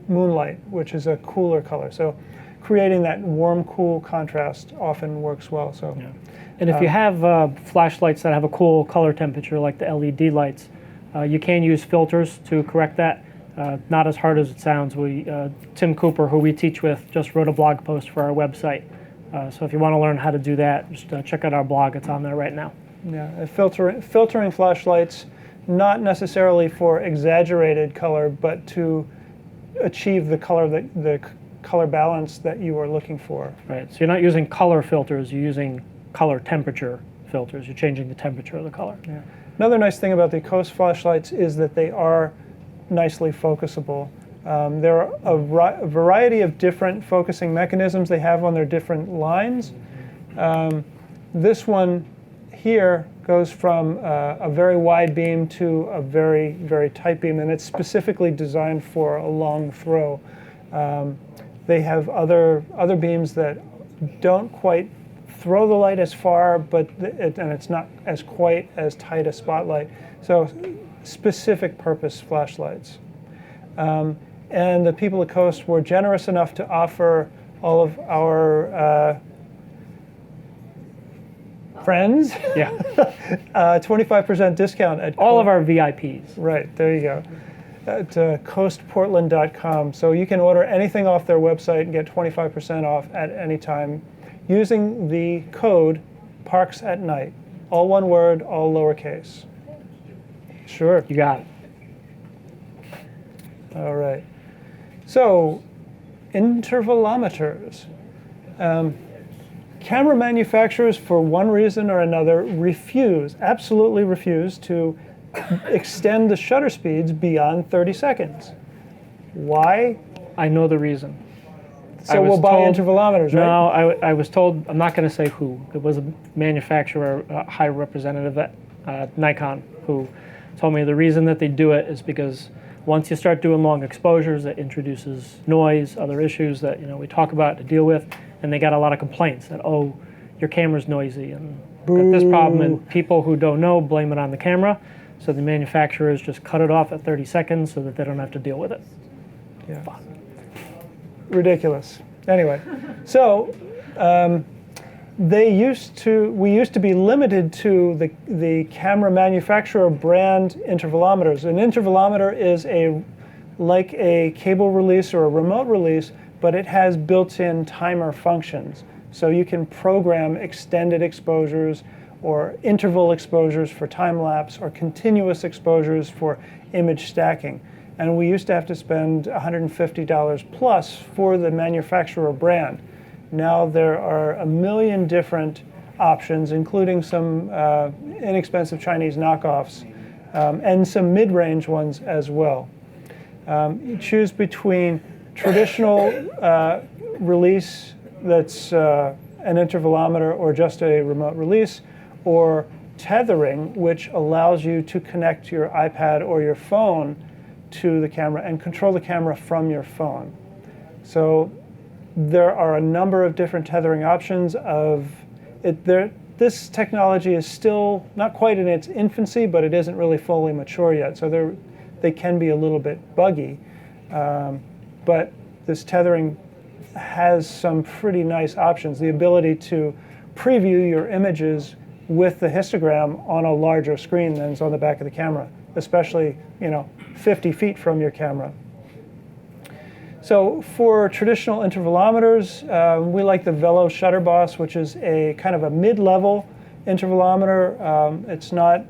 moonlight, which is a cooler color. So creating that warm, cool contrast often works well. So, yeah. And if you have flashlights that have a cool color temperature like the LED lights, you can use filters to correct that. Not as hard as it sounds. Tim Cooper, who we teach with, just wrote a blog post for our website. So if you want to learn how to do that, just check out our blog. It's on there right now. Yeah, filtering flashlights, not necessarily for exaggerated color, but to achieve the color balance that you are looking for. Right. So you're not using color filters. You're using color temperature filters. You're changing the temperature of the color. Yeah. Another nice thing about the Coast flashlights is that they are nicely focusable. There are a variety of different focusing mechanisms they have on their different lines. This one here goes from a very wide beam to a very, very tight beam, and it's specifically designed for a long throw. They have other beams that don't quite throw the light as far, but and it's not as quite as tight a spotlight. So specific purpose flashlights. And the people at Coast were generous enough to offer all of our friends 25% discount at all of our VIPs. Right, there you go. At coastportland.com. So you can order anything off their website and get 25% off at any time using the code Parks at Night. All one word, all lowercase. Sure. You got it. All right. So, intervalometers. Camera manufacturers, for one reason or another, absolutely refuse to extend the shutter speeds beyond 30 seconds. Why? I know the reason. So we'll buy intervalometers, right? No, I was told, I'm not going to say who. It was a manufacturer, a high representative at Nikon, who told me the reason that they do it is because once you start doing long exposures, it introduces noise, other issues that we talk about to deal with, and they got a lot of complaints that, oh, your camera's noisy, and got this problem, and people who don't know blame it on the camera, so the manufacturers just cut it off at 30 seconds so that they don't have to deal with it. Yeah. Fun. Ridiculous. Anyway, so we used to be limited to the camera manufacturer brand intervalometers. An intervalometer is like a cable release or a remote release, but it has built-in timer functions. So you can program extended exposures or interval exposures for time lapse or continuous exposures for image stacking. And we used to have to spend $150 plus for the manufacturer brand. Now there are a million different options, including some inexpensive Chinese knockoffs and some mid-range ones as well. You choose between traditional release that's an intervalometer or just a remote release, or tethering, which allows you to connect your iPad or your phone to the camera and control the camera from your phone. So there are a number of different tethering options. This technology is still not quite in its infancy, but it isn't really fully mature yet. So they can be a little bit buggy. But this tethering has some pretty nice options. The ability to preview your images with the histogram on a larger screen than is on the back of the camera, especially 50 feet from your camera. So for traditional intervalometers, we like the Velo Shutter Boss, which is a kind of a mid-level intervalometer. It's not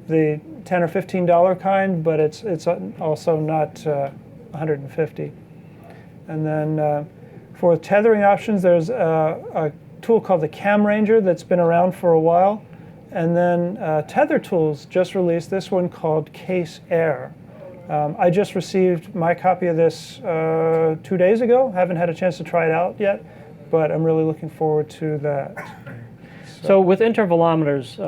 the $10 or $15 kind, but it's also not $150. And then for tethering options, there's a tool called the Cam Ranger that's been around for a while. And then Tether Tools just released this one called Case Air. I just received my copy of this 2 days ago. Haven't had a chance to try it out yet, but I'm really looking forward to that. So with intervalometers,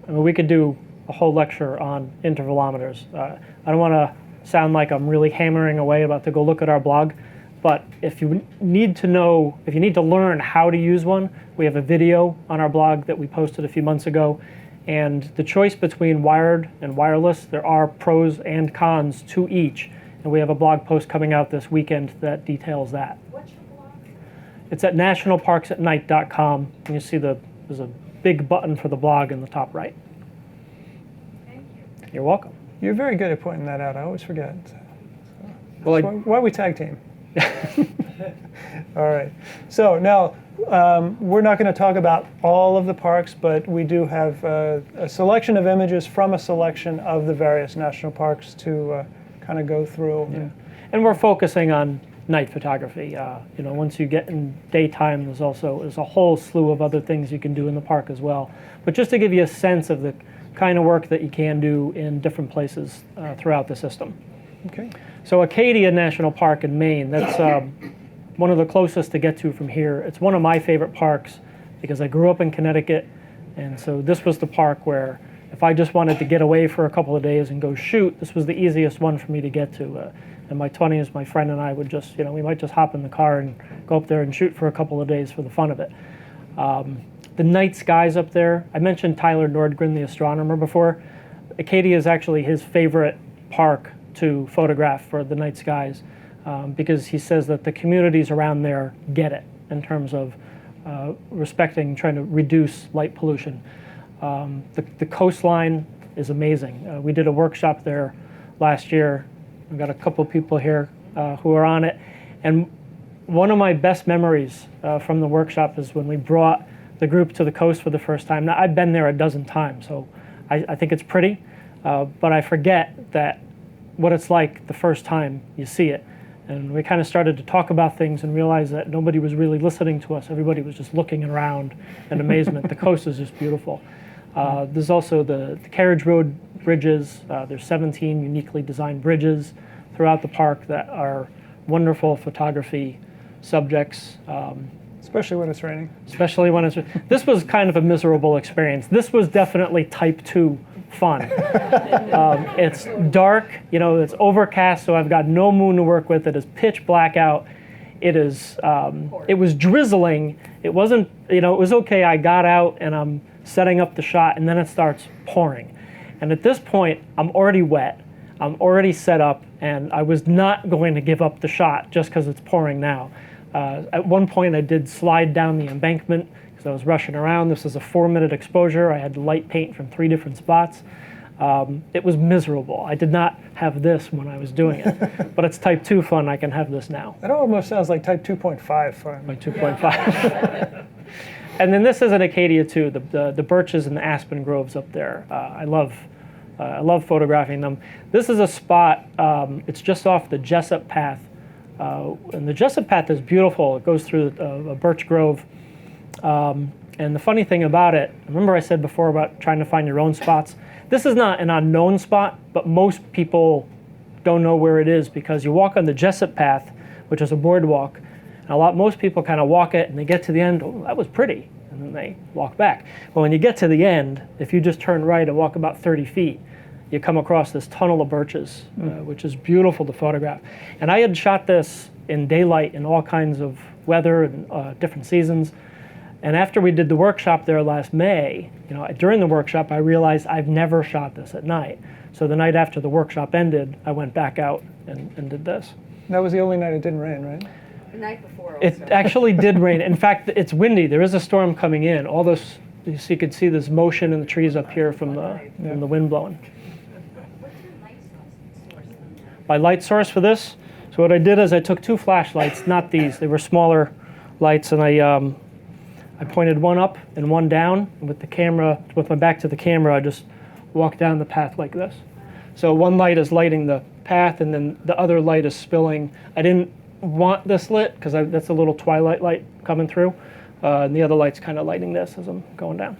we could do a whole lecture on intervalometers. I don't want to sound like I'm really hammering away about to go look at our blog, but if you need to learn how to use one, we have a video on our blog that we posted a few months ago. And the choice between wired and wireless, there are pros and cons to each. And we have a blog post coming out this weekend that details that. What's your blog? It's at nationalparksatnight.com. And you see there's a big button for the blog in the top right. Thank you. You're welcome. You're very good at pointing that out. I always forget. Well, why we tag team? All right. So now we're not going to talk about all of the parks, but we do have a selection of images from a selection of the various national parks to kind of go through. Yeah. And we're focusing on night photography. Once you get in daytime, there's a whole slew of other things you can do in the park as well. But just to give you a sense of the kind of work that you can do in different places throughout the system. Okay. So Acadia National Park in Maine, that's one of the closest to get to from here. It's one of my favorite parks because I grew up in Connecticut, and so this was the park where if I just wanted to get away for a couple of days and go shoot, this was the easiest one for me to get to. In my 20s, my friend and I would just, we might just hop in the car and go up there and shoot for a couple of days for the fun of it. The night skies up there, I mentioned Tyler Nordgren, the astronomer, before. Acadia is actually his favorite park to photograph for the night skies because he says that the communities around there get it in terms of respecting, trying to reduce light pollution. The coastline is amazing. We did a workshop there last year. I've got a couple people here who are on it. And one of my best memories from the workshop is when we brought the group to the coast for the first time. Now, I've been there a dozen times, so I think it's pretty, but I forget that what it's like the first time you see it. And we kind of started to talk about things and realize that nobody was really listening to us. Everybody was just looking around in amazement. The coast is just beautiful. There's also the carriage road bridges. There's 17 uniquely designed bridges throughout the park that are wonderful photography subjects. Especially when it's raining. Especially when it's... This was kind of a miserable experience. This was definitely type 2 fun. It's dark, it's overcast, so I've got no moon to work with. It is pitch black out. It was drizzling. It wasn't, it was okay. I got out and I'm setting up the shot, and then it starts pouring. And at this point, I'm already wet. I'm already set up, and I was not going to give up the shot just because it's pouring now. At one point, I did slide down the embankment because I was rushing around. This is a 4-minute exposure. I had light paint from 3 different spots. It was miserable. I did not have this when I was doing it, but it's type 2 fun. I can have this now. That almost sounds like type 2.5 fun. Like 2.5. And then this is an Acadia too, the birches and the aspen groves up there. I love photographing them. This is a spot, it's just off the Jessup Path. And the Jessup Path is beautiful. It goes through a birch grove. And the funny thing about it, remember I said before about trying to find your own spots? This is not an unknown spot, but most people don't know where it is because you walk on the Jessup path, which is a boardwalk. And most people kind of walk it and they get to the end, oh, that was pretty, and then they walk back. But when you get to the end, if you just turn right and walk about 30 feet, you come across this tunnel of birches, which is beautiful to photograph. And I had shot this in daylight in all kinds of weather and different seasons. And after we did the workshop there last May, during the workshop, I realized I've never shot this at night. So the night after the workshop ended, I went back out and did this. That was the only night it didn't rain, right? The night before also. It actually did rain. In fact, it's windy. There is a storm coming in. All this, you could see this motion in the trees up here from the wind blowing. What's your light source? My light source for this, so what I did is I took 2 flashlights, not these. They were smaller lights, and I pointed one up and one down. And with my back to the camera, I just walked down the path like this. So one light is lighting the path, and then the other light is spilling. I didn't want this lit because that's a little twilight light coming through, and the other light's kind of lighting this as I'm going down.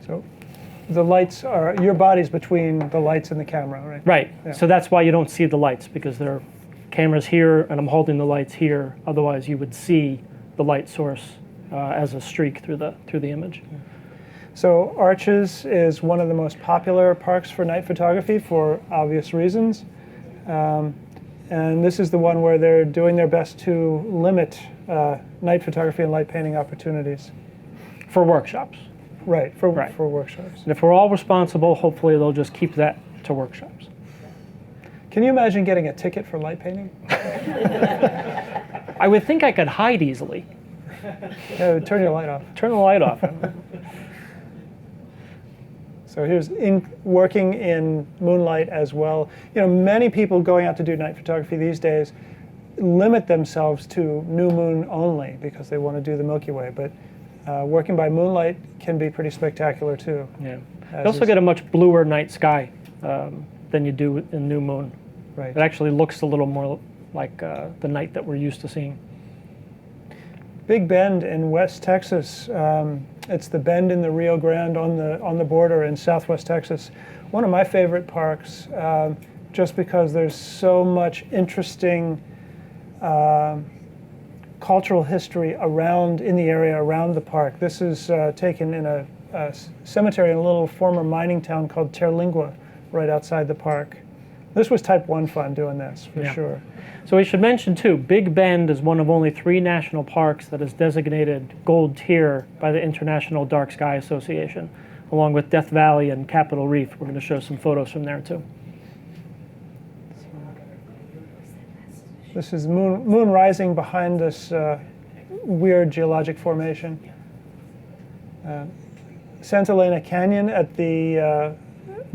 So the lights are, your body's between the lights and the camera, right? Right. Yeah. So that's why you don't see the lights, because there are cameras here and I'm holding the lights here. Otherwise, you would see the light source as a streak through the image. So Arches is one of the most popular parks for night photography for obvious reasons. And this is the one where they're doing their best to limit night photography and light painting opportunities. For workshops. Right, for workshops. And if we're all responsible, hopefully they'll just keep that to workshops. Can you imagine getting a ticket for light painting? I would think I could hide easily. Yeah, turn your light off. Turn the light off. So here's working in moonlight as well. Many people going out to do night photography these days limit themselves to new moon only because they want to do the Milky Way. But working by moonlight can be pretty spectacular too. Yeah. You also get a much bluer night sky than you do in new moon. Right. It actually looks a little more like the night that we're used to seeing. Big Bend in West Texas. It's the bend in the Rio Grande on the border in Southwest Texas. One of my favorite parks, just because there's so much interesting cultural history in the area around the park. This is taken in a cemetery in a little former mining town called Terlingua, right outside the park. This was type 1 fun doing this, for sure. So we should mention too, Big Bend is one of only 3 national parks that is designated gold tier by the International Dark Sky Association, along with Death Valley and Capitol Reef. We're going to show some photos from there too. This is moon rising behind this weird geologic formation. Santa Elena Canyon at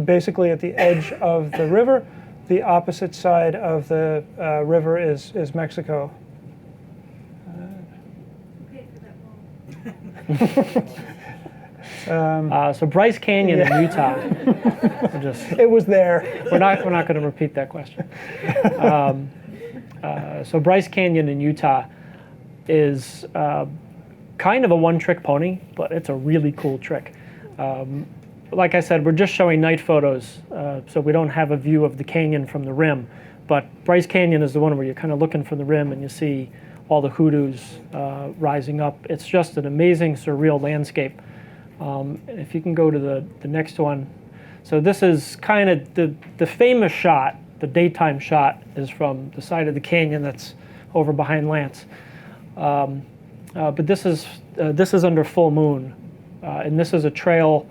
basically at the edge of the river. The opposite side of the river is Mexico. So Bryce Canyon in Utah. It was there. We're not going to repeat that question. So Bryce Canyon in Utah is kind of a one-trick pony, but it's a really cool trick. Like I said, we're just showing night photos, so we don't have a view of the canyon from the rim. But Bryce Canyon is the one where you're kind of looking from the rim and you see all the hoodoos rising up. It's just an amazing, surreal landscape. If you can go to the next one. So this is kind of the famous shot, the daytime shot, is from the side of the canyon that's over behind Lance. But this is under full moon, and this is a trail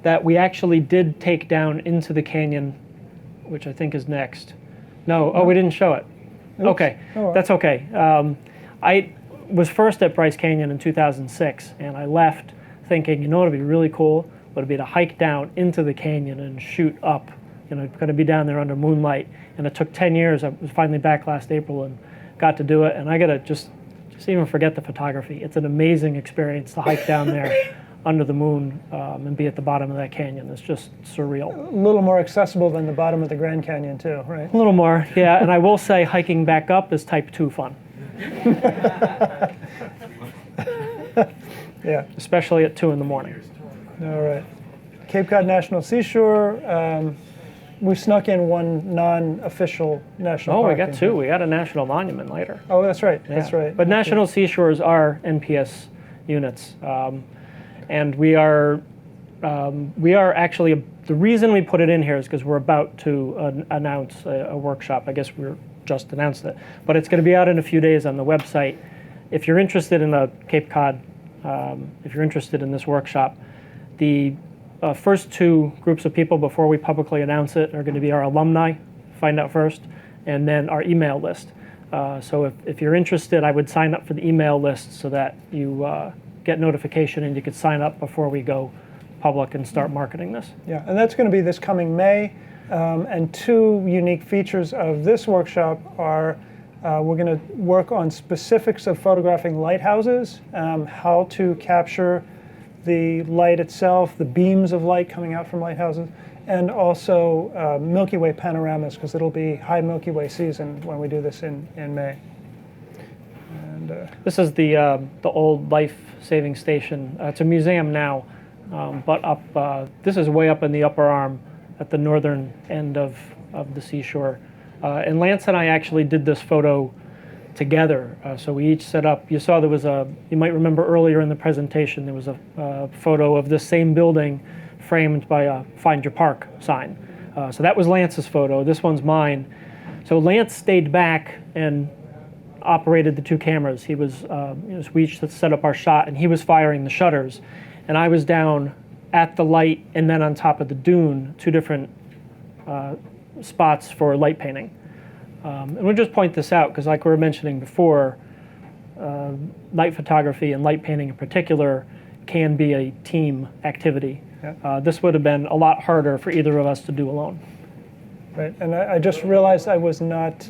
that we actually did take down into the canyon, which I think is next. No, we didn't show it. Oops. Okay, that's okay. I was first at Bryce Canyon in 2006, and I left thinking, what would be really cool would be to hike down into the canyon and shoot up. Going to be down there under moonlight. And it took 10 years. I was finally back last April and got to do it. And I got to just even forget the photography. It's an amazing experience to hike down there under the moon and be at the bottom of that canyon. It's just surreal. A little more accessible than the bottom of the Grand Canyon too, right? A little more, yeah. And I will say hiking back up is type 2 fun. Yeah. Especially at 2 in the morning. All right. Cape Cod National Seashore. we snuck in one non-official national Oh, park. we got in two. here. We got a national monument later. Oh, that's right. Yeah. That's right. But Okay. national seashores are NPS units, and we are actually, the reason we put it in here is because we're about to announce a workshop. I guess we're just announced it, but it's going to be out in a few days on the website. If you're interested in the Cape Cod, if you're interested in this workshop, the first two groups of people before we publicly announce it are going to be our alumni, find out first, and then our email list. So if you're interested, I would sign up for the email list so that you get notification and you could sign up before we go public and start marketing this. Yeah, and that's going to be this coming May. And two unique features of this workshop are we're going to work on specifics of photographing lighthouses, how to capture the light itself, the beams of light coming out from lighthouses, and also Milky Way panoramas, because it'll be high Milky Way season when we do this in May. And, this is the old life-saving station. It's a museum now, but up. This is way up in the upper arm at the northern end of the seashore. And Lance and I actually did this photo together. So we each set up, you saw there was you might remember earlier in the presentation, there was a photo of this same building framed by a Find Your Park sign. So that was Lance's photo, this one's mine. So Lance stayed back and operated the two cameras. He was, we each set up our shot and he was firing the shutters. And I was down at the light and then on top of the dune, two different spots for light painting. And we'll just point this out because like we were mentioning before, night photography and light painting in particular can be a team activity. Yeah. This would have been a lot harder for either of us to do alone. right, and I just realized I was not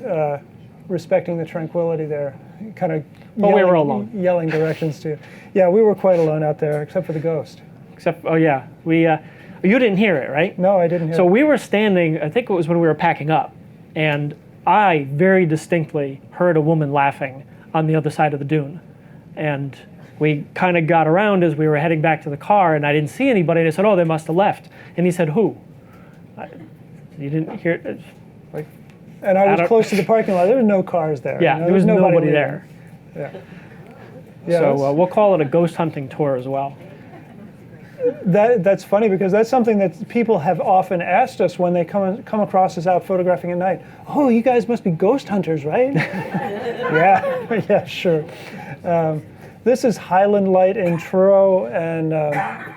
respecting the tranquility there, kind of But we were alone. yelling directions to you. Yeah, we were quite alone out there, except for the ghost. Except, oh yeah, you didn't hear it, right? No, I didn't hear So it. we were standing, I think it was when we were packing up, and I very distinctly heard a woman laughing on the other side of the dune. And we kind of got around as we were heading back to the car, and I didn't see anybody, and I said, oh, they must have left. And he said, who? You didn't hear it? Like, And I was don't- close to the parking lot. There were no cars there. yeah, You know, there was nobody leaving. there. Yeah. Yeah, So we'll call it a ghost hunting tour as well. that's funny because that's something that people have often asked us when they come across us out photographing at night. Oh, you guys must be ghost hunters, right? Yeah, yeah, sure. This is Highland Light in Truro, and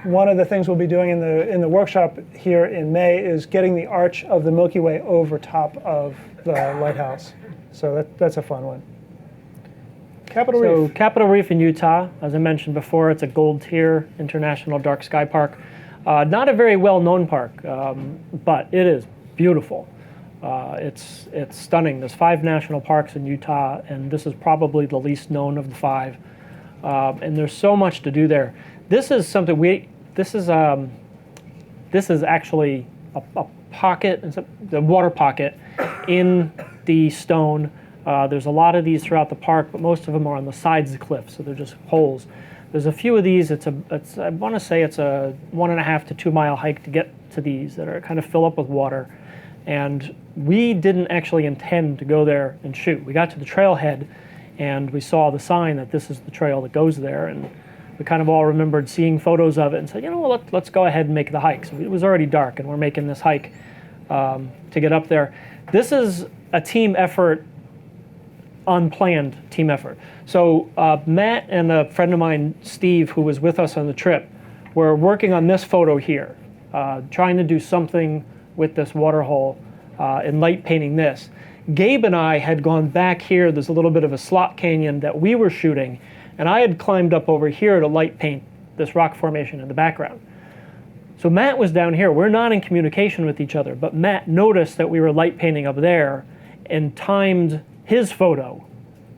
one of the things we'll be doing in the workshop here in May is getting the arch of the Milky Way over top of the lighthouse. So that's a fun one. Capitol Reef. Capitol Reef in Utah, as I mentioned before, it's a gold tier international dark sky park. Not a very well-known park, but it is beautiful. It's stunning. There's 5 national parks in Utah, and this is probably the least known of the 5. And there's so much to do there. This is something this is actually a pocket, the water pocket in the stone. There's a lot of these throughout the park, but most of them are on the sides of the cliff, so they're just holes. There's a few of these. I want to say it's a 1.5 to 2 mile hike to get to these that are kind of fill up with water. And we didn't actually intend to go there and shoot. We got to the trailhead, and we saw the sign that this is the trail that goes there, and we kind of all remembered seeing photos of it and said, you know, well, let's go ahead and make the hike. So it was already dark, and we're making this hike to get up there. This is a team effort, unplanned team effort. So Matt and a friend of mine, Steve, who was with us on the trip, were working on this photo here, trying to do something with this water hole and light painting this. Gabe and I had gone back here. There's a little bit of a slot canyon that we were shooting, and I had climbed up over here to light paint this rock formation in the background. So Matt was down here. We're not in communication with each other, but Matt noticed that we were light painting up there and timed his photo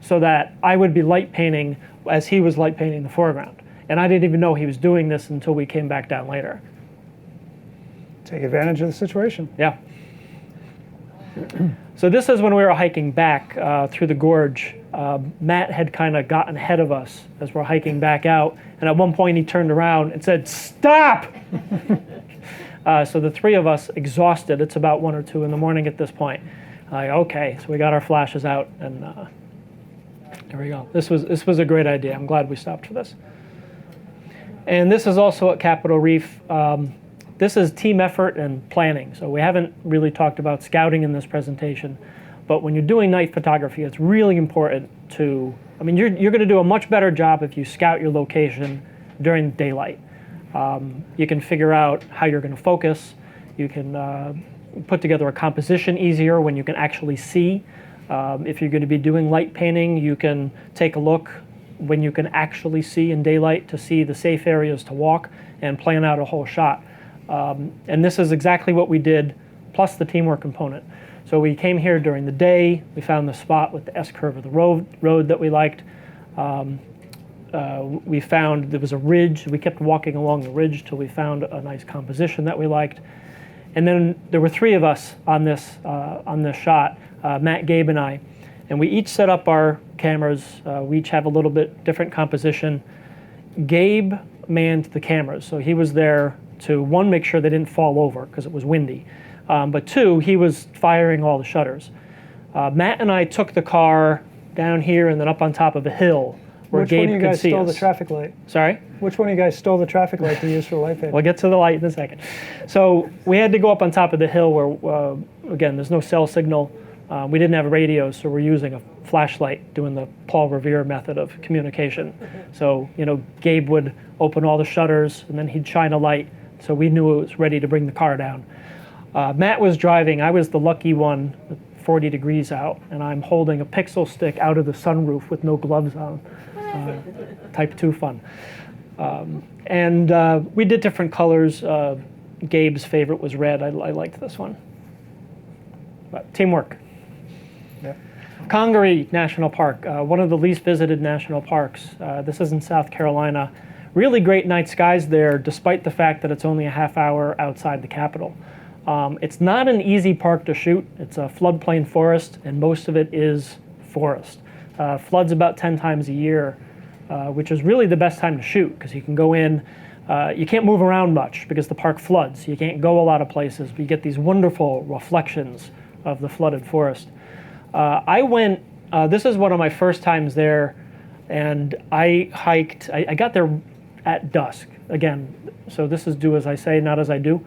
so that I would be light painting as he was light painting the foreground. And I didn't even know he was doing this until we came back down later. Take advantage of the situation. Yeah. So this is when we were hiking back through the gorge. Matt had kind of gotten ahead of us as we're hiking back out, and at one point he turned around and said, "Stop!" So the three of us, exhausted, it's about 1 or 2 in the morning at this point. Like, okay, so we got our flashes out, and there we go. This was a great idea. I'm glad we stopped for this. And this is also at Capitol Reef. This is team effort and planning. So we haven't really talked about scouting in this presentation, but when you're doing night photography, it's really important to, I mean, you're going to do a much better job if you scout your location during daylight. You can figure out how you're going to focus. You can put together a composition easier when you can actually see. If you're going to be doing light painting, you can take a look when you can actually see in daylight to see the safe areas to walk and plan out a whole shot. And this is exactly what we did, plus the teamwork component. So we came here during the day. We found the spot with the S-curve of the road that we liked. We found there was a ridge. We kept walking along the ridge till we found a nice composition that we liked. And then there were 3 of us on this shot, Matt, Gabe, and I. And we each set up our cameras. We each have a little bit different composition. Gabe manned the cameras, so he was there to, 1, make sure they didn't fall over because it was windy, but 2, he was firing all the shutters. Matt and I took the car down here and then up on top of a hill where Which Gabe one of you could guys see stole us. the traffic light? Sorry? Which one of you guys stole the traffic light to use for light painting? We'll get to the light in a second. So we had to go up on top of the hill where, again, there's no cell signal. We didn't have radios, so we're using a flashlight, doing the Paul Revere method of communication. So, Gabe would open all the shutters, and then he'd shine a light, so we knew it was ready to bring the car down. Matt was driving. I was the lucky one, 40 degrees out, and I'm holding a pixel stick out of the sunroof with no gloves on. Type 2 fun. And we did different colors. Gabe's favorite was red. I liked this one. But teamwork. Yeah. Congaree National Park, one of the least visited national parks. This is in South Carolina. Really great night skies there, despite the fact that it's only a half hour outside the capital. It's not an easy park to shoot. It's a floodplain forest, and most of it is forest. Floods about 10 times a year, which is really the best time to shoot, because you can go in. You can't move around much because the park floods. You can't go a lot of places, but you get these wonderful reflections of the flooded forest. I went, this is one of my first times there, and I hiked, I got there at dusk. Again, so this is do as I say, not as I do.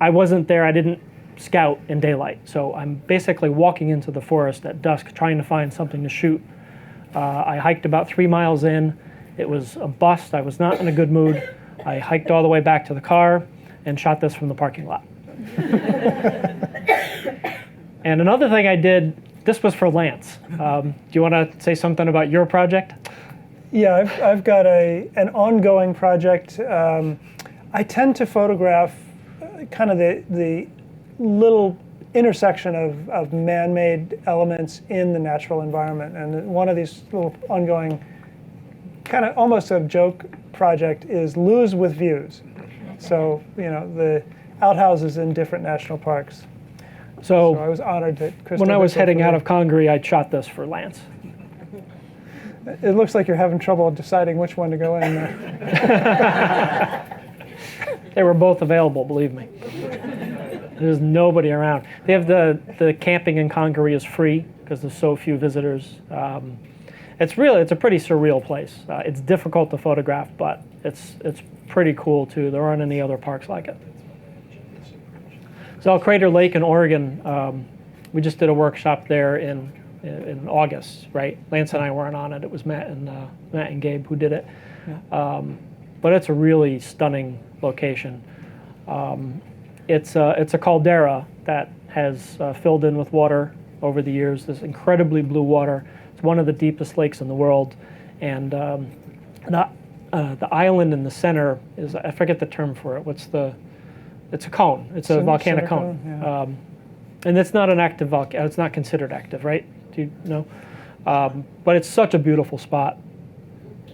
I wasn't there, I didn't scout in daylight. So I'm basically walking into the forest at dusk trying to find something to shoot. I hiked about 3 miles in. It was a bust, I was not in a good mood. I hiked all the way back to the car and shot this from the parking lot. And another thing I did, this was for Lance. Do you want to say something about your project? Yeah, I've got an ongoing project. I tend to photograph kind of the little intersection of man-made elements in the natural environment. And one of these little ongoing, kind of almost a joke project is Lose with Views. So, the outhouses in different national parks. So I was honored that Krista. When I was heading out of Congaree, I shot this for Lance. It looks like you're having trouble deciding which one to go in there. They were both available, believe me. There's nobody around. They have the camping in Congaree is free because there's so few visitors. It's a pretty surreal place. It's difficult to photograph, but it's pretty cool too. There aren't any other parks like it. So Crater Lake in Oregon, we just did a workshop there in August, right? Lance and I weren't on it. It was Matt and Gabe who did it. Yeah. But it's a really stunning location. It's a caldera that has filled in with water over the years. This incredibly blue water. It's one of the deepest lakes in the world, and the island in the center is, I forget the term for it. It's a cone. It's a volcanic cone. Yeah. And it's not an active volcano. It's not considered active, right? Do you know? But it's such a beautiful spot.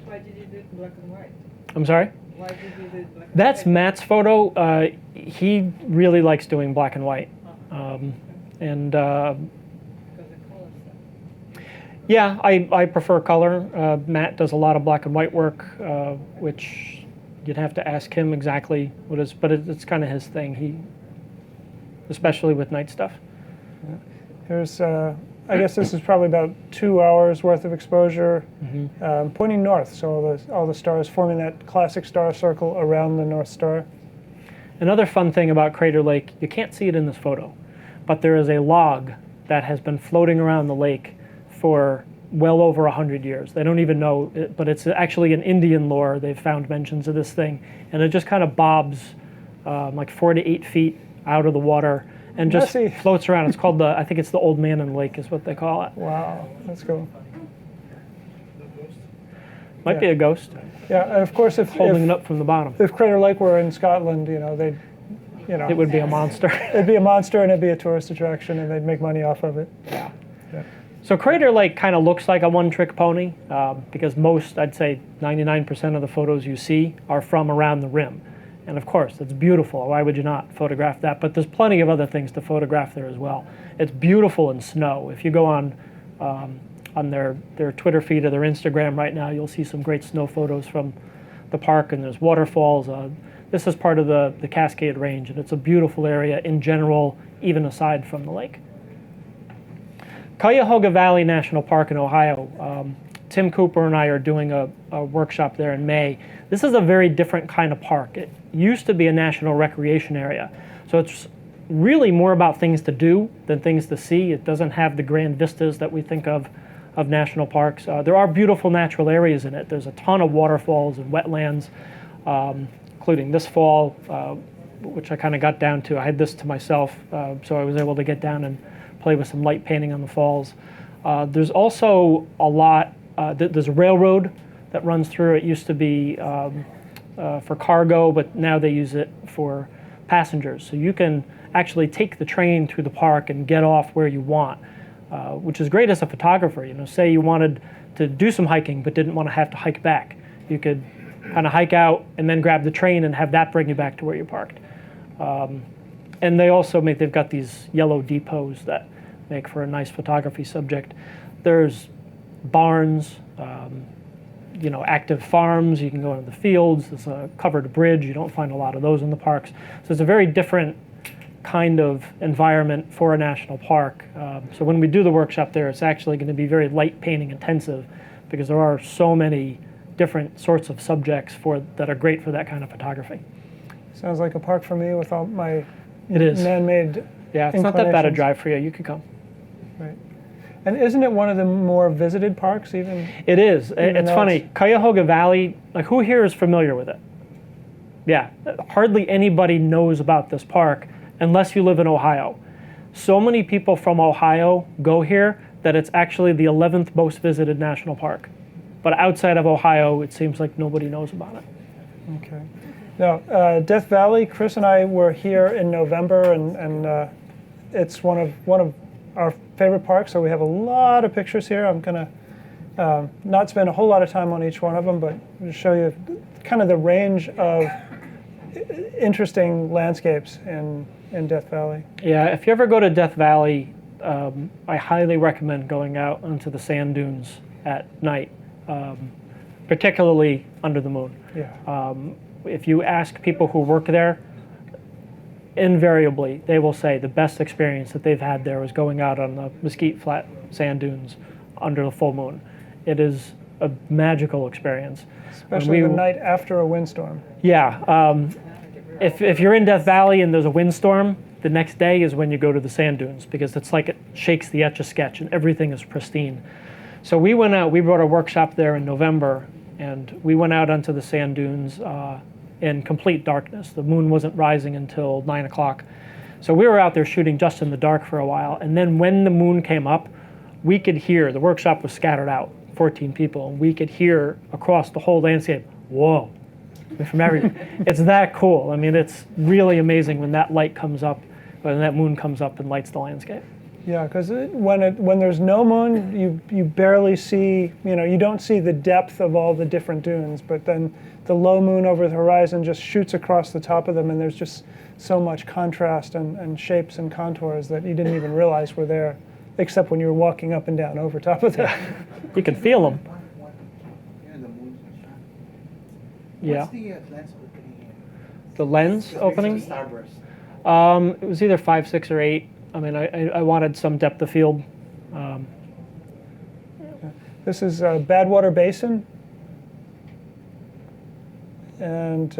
Why did you do black and white? I'm sorry? Why did you do black and That's white? Matt's photo. He really likes doing black and white. And Because the color stuff. yeah, I prefer color. Matt does a lot of black and white work, which, You'd have to ask him exactly what is, but it's kind of his thing. Especially with night stuff. Here's, I guess this is probably about 2 hours worth of exposure, pointing north. So all the stars forming that classic star circle around the North Star. Another fun thing about Crater Lake, you can't see it in this photo, but there is a log that has been floating around the lake for well over 100 years. They don't even know it, but it's actually in Indian lore. They've found mentions of this thing, and it just kind of bobs like 4 to 8 feet out of the water and just floats around. It's called I think it's the Old Man in the Lake is what they call it. Wow, that's cool. Might be a ghost. Yeah, and of course, if holding it up from the bottom. If Crater Lake were in Scotland, they'd, it would be a monster. It'd be a monster, and it'd be a tourist attraction, and they'd make money off of it. Yeah. So Crater Lake kind of looks like a one-trick pony because I'd say 99% of the photos you see are from around the rim. And of course, it's beautiful. Why would you not photograph that? But there's plenty of other things to photograph there as well. It's beautiful in snow. If you go on their Twitter feed or their Instagram right now, you'll see some great snow photos from the park, and there's waterfalls. This is part of the Cascade Range, and it's a beautiful area in general, even aside from the lake. Cuyahoga Valley National Park in Ohio. Tim Cooper and I are doing a workshop there in May. This is a very different kind of park. It used to be a national recreation area, so it's really more about things to do than things to see. It doesn't have the grand vistas that we think of national parks. There are beautiful natural areas in it. There's a ton of waterfalls and wetlands, including this fall, which I kind of got down to. I had this to myself, so I was able to get down and play with some light painting on the falls. There's also a lot, there's a railroad that runs through. It used to be for cargo, but now they use it for passengers. So you can actually take the train through the park and get off where you want, which is great as a photographer. Say you wanted to do some hiking but didn't want to have to hike back. You could kind of hike out and then grab the train and have that bring you back to where you parked. And they've got these yellow depots that make for a nice photography subject. There's barns, active farms. You can go into the fields. There's a covered bridge. You don't find a lot of those in the parks. So it's a very different kind of environment for a national park. So when we do the workshop there, it's actually going to be very light painting intensive because there are so many different sorts of subjects that are great for that kind of photography. Sounds like a park for me with all my It is. man-made Yeah, it's not that bad a drive for you. You could come. Right. And isn't it one of the more visited parks even? It is. It's funny. Cuyahoga Valley, who here is familiar with it? Yeah, hardly anybody knows about this park unless you live in Ohio. So many people from Ohio go here that it's actually the 11th most visited national park. But outside of Ohio, it seems like nobody knows about it. Okay. Now, Death Valley, Chris and I were here in November, and it's one of our favorite parks, so we have a lot of pictures here. I'm going to not spend a whole lot of time on each one of them, but show you kind of the range of interesting landscapes in Death Valley. Yeah, if you ever go to Death Valley, I highly recommend going out onto the sand dunes at night, particularly under the moon. Yeah. If you ask people who work there, invariably they will say the best experience that they've had there was going out on the Mesquite Flat sand dunes under the full moon. It is a magical experience. Especially the night after a windstorm. Yeah. If you're in Death Valley and there's a windstorm, the next day is when you go to the sand dunes because it's like it shakes the Etch-a-Sketch and everything is pristine. So we went out, we brought a workshop there in November, and we went out onto the sand dunes in complete darkness. The moon wasn't rising until 9 o'clock. So we were out there shooting just in the dark for a while, and then when the moon came up, we could hear, the workshop was scattered out, 14 people, and we could hear across the whole landscape, whoa, from everything. It's that cool. I mean, it's really amazing when that light comes up, when that moon comes up and lights the landscape. Yeah, because when there's no moon, you barely see, you don't see the depth of all the different dunes, but then the low moon over the horizon just shoots across the top of them, and there's just so much contrast and shapes and contours that you didn't even realize were there, except when you were walking up and down over top of them. You can feel them. Yeah, the moon's shot. Yeah. What's the landscape? the lens opening. Starburst. It was either 5, 6, or 8. I mean, I wanted some depth of field. This is Badwater Basin. And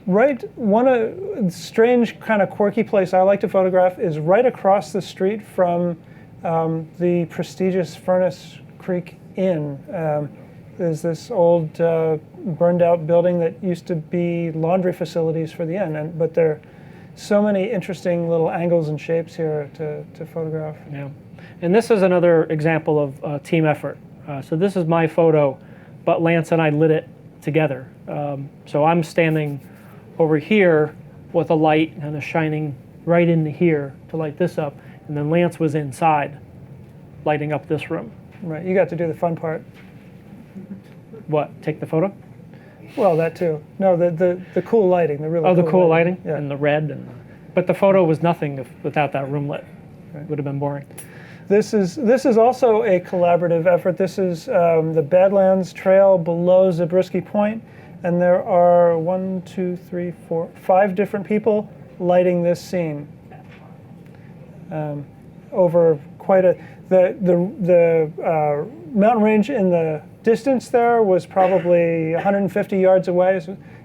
one strange kind of quirky place I like to photograph is right across the street from the prestigious Furnace Creek Inn. There's this old burned out building that used to be laundry facilities for the inn, but there are so many interesting little angles and shapes here to photograph. Yeah, and this is another example of team effort. So this is my photo, but Lance and I lit it together. So I'm standing over here with a light kind of shining right into here to light this up, and then Lance was inside lighting up this room. Right, you got to do the fun part. What, take the photo? Well, that too. No, the cool lighting, the really Oh, the cool lighting Yeah. and the red. But the photo was nothing without that room lit. Right. It would have been boring. This is also a collaborative effort. This is the Badlands Trail below Zabriskie Point, and there are 1, 2, 3, 4, 5 different people lighting this scene over quite a the mountain range in the distance there was probably 150 yards away,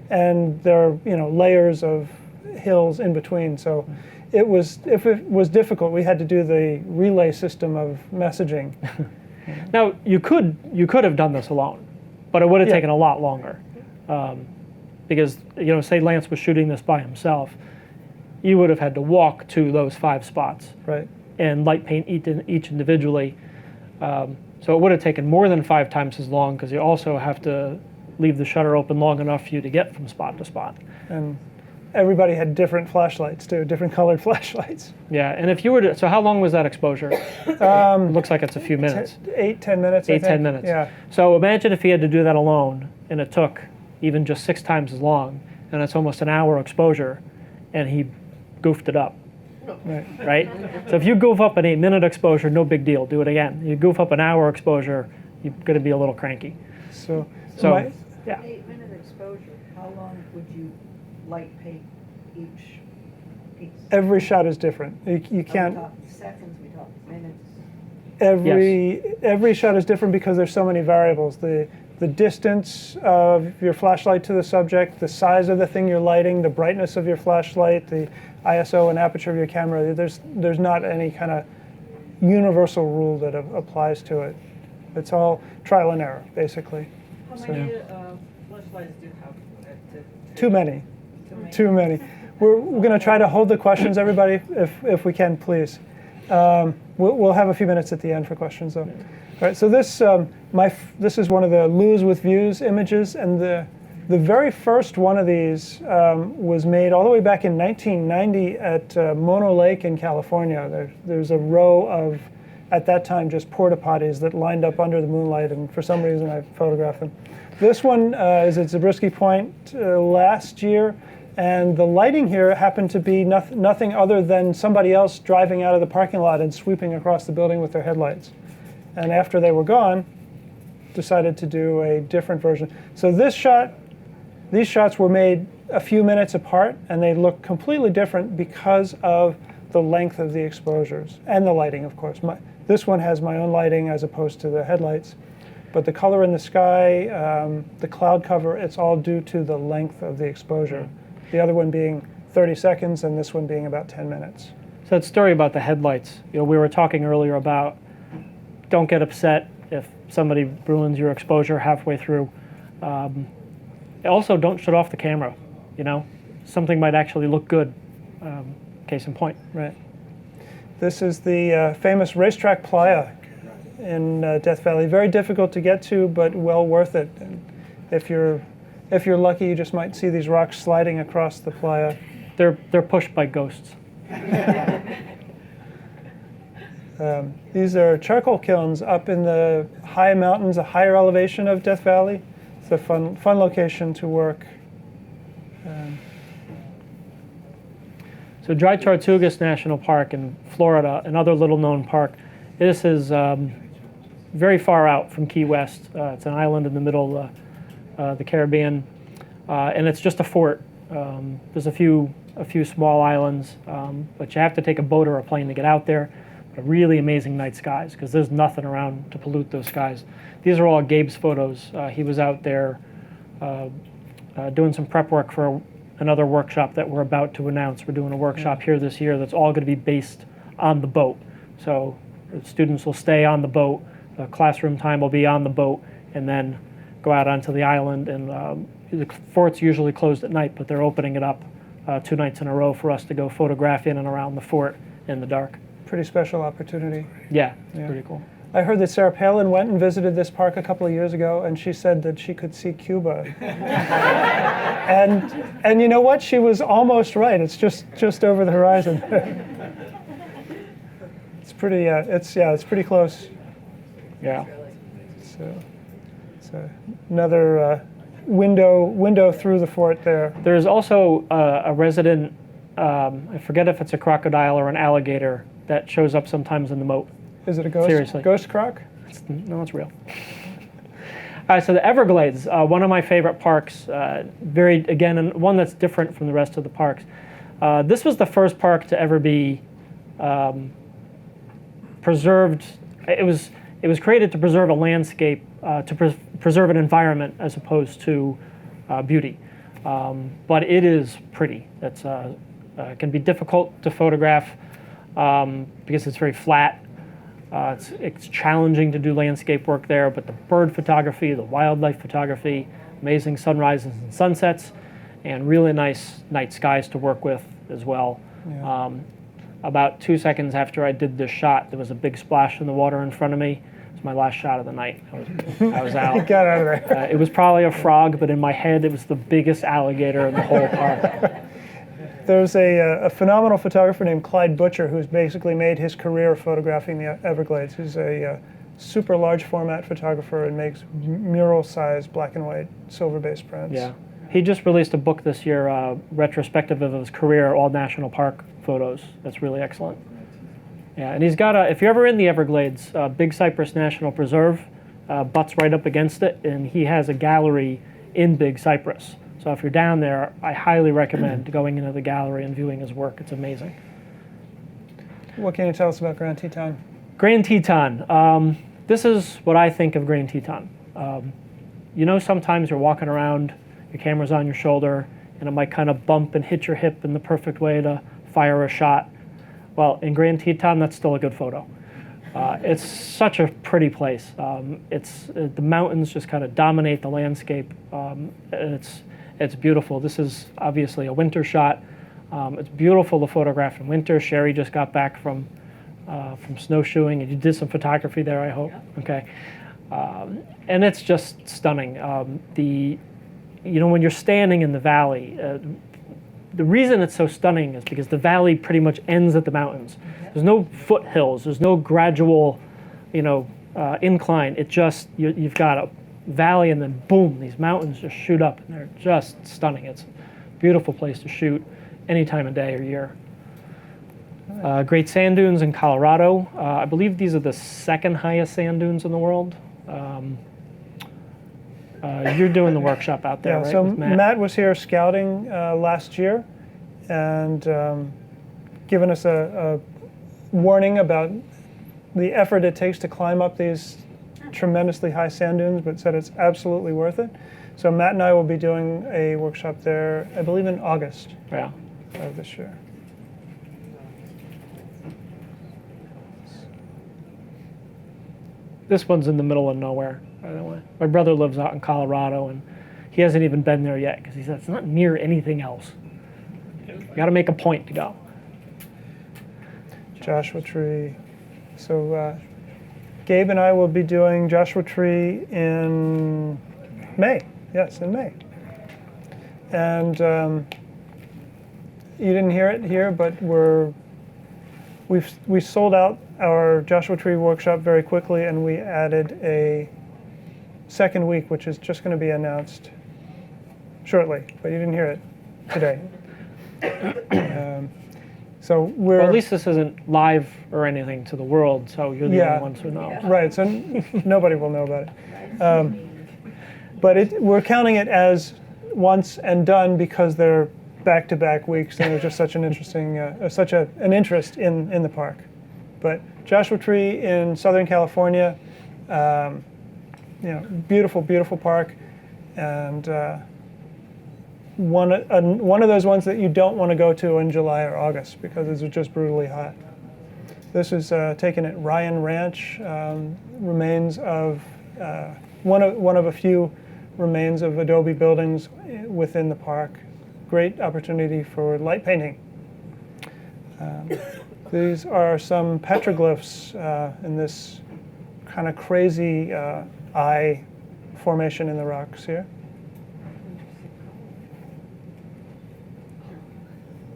and there are layers of hills in between. So if it was difficult, we had to do the relay system of messaging. Now you could have done this alone, but it would have taken a lot longer, because say Lance was shooting this by himself, you would have had to walk to those 5 spots, Right. and light paint each individually. So it would have taken more than 5 times as long, because you also have to leave the shutter open long enough for you to get from spot to spot. And everybody had different flashlights too, different colored flashlights. Yeah, and if you were to, so how long was that exposure? It looks like it's a few minutes. 8, 10 minutes. 8, 10 minutes. Yeah. So imagine if he had to do that alone, and it took even just 6 times as long, and it's almost an hour exposure, and he goofed it up. Right. Right? So if you goof up an 8-minute exposure, no big deal, do it again. You goof up an hour exposure, you're going to be a little cranky. So Yeah. 8-minute exposure, how long would you light paint each piece? every shot is different. You Are we can't. talking seconds, we talk minutes. Every shot is different because there's so many variables. The distance of your flashlight to the subject, the size of the thing you're lighting, the brightness of your flashlight, the ISO and aperture of your camera. There's not any kind of universal rule that applies to it. It's all trial and error, basically. How So- many flashlights do you have? Too many. Too many. We're going to try to hold the questions, everybody, if we can, please. We'll have a few minutes at the end for questions, though. All right. So this this is one of the Lose with Views images, and the very first one of these was made all the way back in 1990 at Mono Lake in California. There's a row of, at that time, just porta potties that lined up under the moonlight, and for some reason I photographed them. This one is at Zabriskie Point last year. And the lighting here happened to be nothing other than somebody else driving out of the parking lot and sweeping across the building with their headlights. And after they were gone, decided to do a different version. So these shots were made a few minutes apart, and they look completely different because of the length of the exposures and the lighting, of course. This one has my own lighting as opposed to the headlights. But the color in the sky, the cloud cover, it's all due to the length of the exposure. The other one being 30 seconds, and this one being about 10 minutes. So that story about the headlights, we were talking earlier about don't get upset if somebody ruins your exposure halfway through. Also, don't shut off the camera. Something might actually look good. Case in point. Right. This is the famous racetrack playa in Death Valley. Very difficult to get to, but well worth it. And if you're lucky, you just might see these rocks sliding across the playa. They're pushed by ghosts. These are charcoal kilns up in the high mountains, a higher elevation of Death Valley. It's a fun location to work. So Dry Tortugas National Park in Florida, another little-known park. This is very far out from Key West. It's an island in the middle of the Caribbean, and it's just a fort. There's a few small islands, but you have to take a boat or a plane to get out there. But really amazing night skies because there's nothing around to pollute those skies. These are all Gabe's photos. He was out there doing some prep work for another workshop that we're about to announce. We're doing a workshop here this year that's all going to be based on the boat. So the students will stay on the boat, the classroom time will be on the boat, and then go out onto the island. And the fort's usually closed at night, but they're opening it up 2 nights in a row for us to go photograph in and around the fort in the dark. Pretty special opportunity. Yeah, it's pretty cool. I heard that Sarah Palin went and visited this park a couple of years ago, and she said that she could see Cuba. and you know what? She was almost right. It's just over the horizon. It's pretty. It's pretty close. Yeah. So another window through the fort there. There's also a resident. I forget if it's a crocodile or an alligator that shows up sometimes in the moat. Is it a ghost? Seriously. Ghost croc? No, it's real. All right, so the Everglades, one of my favorite parks, and one that's different from the rest of the parks. This was the first park to ever be preserved. It was created to preserve a landscape, to preserve an environment as opposed to beauty. But it is pretty. It can be difficult to photograph because it's very flat. It's challenging to do landscape work there, but the bird photography, the wildlife photography, amazing sunrises and sunsets, and really nice night skies to work with as well. Yeah. About 2 seconds after I did this shot, there was a big splash in the water in front of me. It was my last shot of the night. I was out. Got out of there. It was probably a frog, but in my head it was the biggest alligator in the whole park. There's a phenomenal photographer named Clyde Butcher who's basically made his career photographing the Everglades. He's a super large format photographer and makes mural-sized black and white silver-based prints. Yeah. He just released a book this year, retrospective of his career, all national park photos. That's really excellent. Yeah, and he's got if you're ever in the Everglades, Big Cypress National Preserve butts right up against it, and he has a gallery in Big Cypress. So if you're down there, I highly recommend going into the gallery and viewing his work. It's amazing. What can you tell us about Grand Teton? Grand Teton. This is what I think of Grand Teton. Sometimes you're walking around, your camera's on your shoulder, and it might kind of bump and hit your hip in the perfect way to fire a shot. Well, in Grand Teton, that's still a good photo. It's such a pretty place. The mountains just kind of dominate the landscape. It's beautiful. This is obviously a winter shot. It's beautiful to photograph in winter. Sherry just got back from snowshoeing, and you did some photography there, I hope. Yeah. Okay. And it's just stunning. When you're standing in the valley, the reason it's so stunning is because the valley pretty much ends at the mountains. There's no foothills. There's no gradual, incline. It just you've got a valley, and then boom, these mountains just shoot up, and they're just stunning. It's a beautiful place to shoot any time of day or year. Great sand dunes in Colorado. I believe these are the second highest sand dunes in the world. You're doing the workshop out there, right? So with Matt was here scouting last year and given us a warning about the effort it takes to climb up these tremendously high sand dunes, but said it's absolutely worth it. So Matt and I will be doing a workshop there, I believe in August of this year. This one's in the middle of nowhere, by the way. My brother lives out in Colorado, and he hasn't even been there yet because he said it's not near anything else. You got to make a point to go. Joshua Tree. So Gabe and I will be doing Joshua Tree in May. Yes, in May. And you didn't hear it here, but we sold out our Joshua Tree workshop very quickly, and we added a second week, which is just going to be announced shortly, but you didn't hear it today. So we're... Well, at least this isn't live or anything to the world, so you're the only ones who know. Yeah. Right, so nobody will know about it. But we're counting it as once and done because they're back-to-back weeks, and there's just such an interesting, an interest in the park. But Joshua Tree in Southern California, beautiful, beautiful park, and one of those ones that you don't want to go to in July or August because it's just brutally hot. This is taken at Ryan Ranch, remains of one of a few remains of adobe buildings within the park. Great opportunity for light painting. These are some petroglyphs in this kind of crazy eye formation in the rocks here.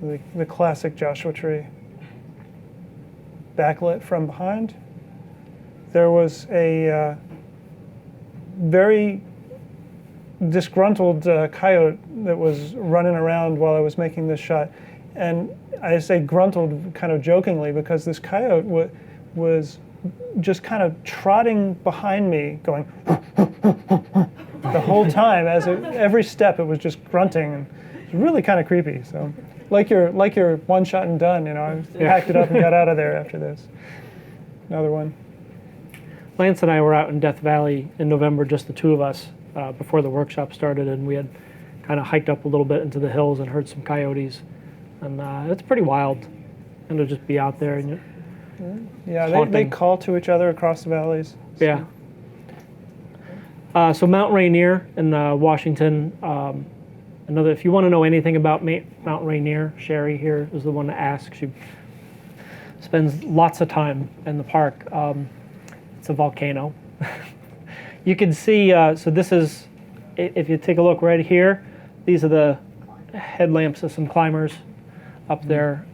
The classic Joshua Tree. Backlit from behind. There was a very disgruntled coyote that was running around while I was making this shot. And I say gruntled kind of jokingly because this coyote was just kind of trotting behind me, going the whole time. Every step it was just grunting, and it was really kind of creepy. So, like your one shot and done. I packed it up and got out of there after this. Another one. Lance and I were out in Death Valley in November, just the two of us, before the workshop started, and we had kind of hiked up a little bit into the hills and heard some coyotes, and it's pretty wild, and to just be out there and they call to each other across the valleys. So. Yeah. So Mount Rainier in Washington. If you want to know anything about Mount Rainier, Sherry here is the one to ask. She spends lots of time in the park. It's a volcano. You can see, so this is, if you take a look right here, these are the headlamps of some climbers up there.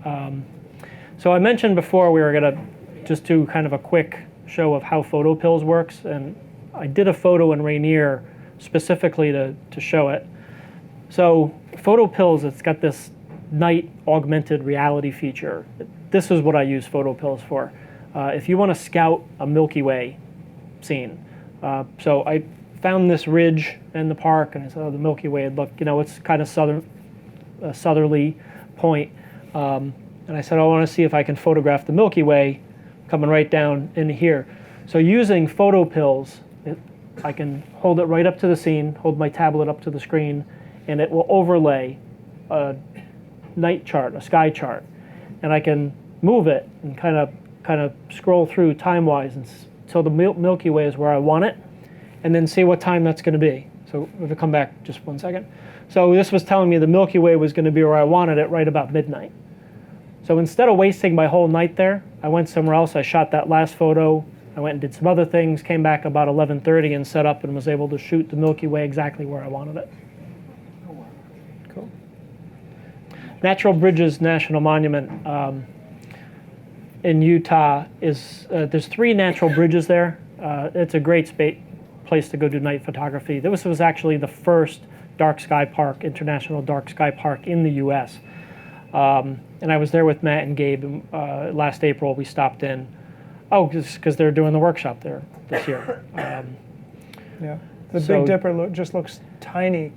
So I mentioned before we were going to just do kind of a quick show of how Photopills works, and I did a photo in Rainier specifically to show it. So Photopills, it's got this night augmented reality feature. This is what I use Photopills for. If you want to scout a Milky Way scene. So I found this ridge in the park, and I said, oh, the Milky Way, it's kind of southerly point. And I said, I want to see if I can photograph the Milky Way coming right down in here. So using Photopills, I can hold it right up to the scene, hold my tablet up to the screen, and it will overlay a night chart, a sky chart. And I can move it and kind of scroll through time-wise until the Milky Way is where I want it, and then see what time that's going to be. So if I come back just 1 second. So this was telling me the Milky Way was going to be where I wanted it right about midnight. So instead of wasting my whole night there, I went somewhere else. I shot that last photo. I went and did some other things, came back about 11:30 and set up and was able to shoot the Milky Way exactly where I wanted it. Cool. Natural Bridges National Monument in Utah is, there's 3 natural bridges there. It's a great place to go do night photography. This was actually the first dark sky park, international dark sky park in the U.S. And I was there with Matt and Gabe, and last April we stopped in. Oh, because they're doing the workshop there this year. Yeah, the Big Dipper just looks tiny,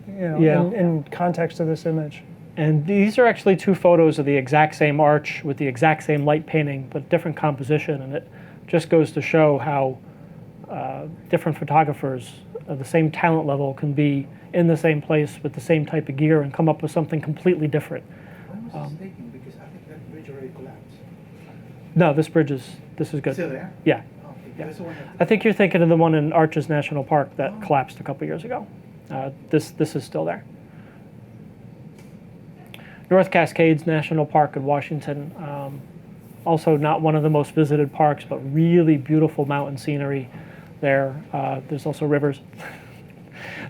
in context of this image. And these are actually 2 photos of the exact same arch with the exact same light painting, but different composition, and it just goes to show how different photographers of the same talent level can be in the same place with the same type of gear and come up with something completely different. I was mistaken because I think that bridge already collapsed. No, this is good. Still there? Yeah. Oh, okay. Yeah. That's the one I think you're thinking of the one in Arches National Park that collapsed a couple years ago. This is still there. North Cascades National Park in Washington. Also not one of the most visited parks, but really beautiful mountain scenery there. There's also rivers.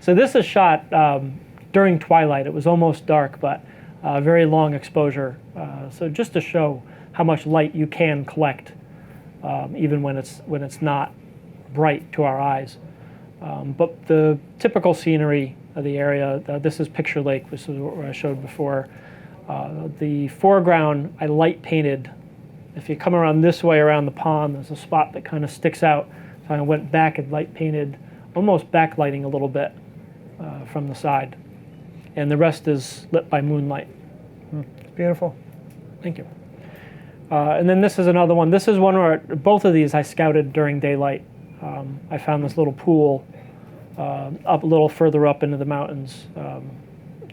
So this is shot during twilight. It was almost dark, but very long exposure. So just to show how much light you can collect, even when it's not bright to our eyes. But the typical scenery of the area, this is Picture Lake, which is what I showed before. The foreground I light painted. If you come around this way around the pond, there's a spot that kind of sticks out. So I went back and light painted, almost backlighting a little bit from the side. and the rest is lit by moonlight. Beautiful. Thank you. And then this is another one. This is one where both of these I scouted during daylight. I found this little pool up a little further up into the mountains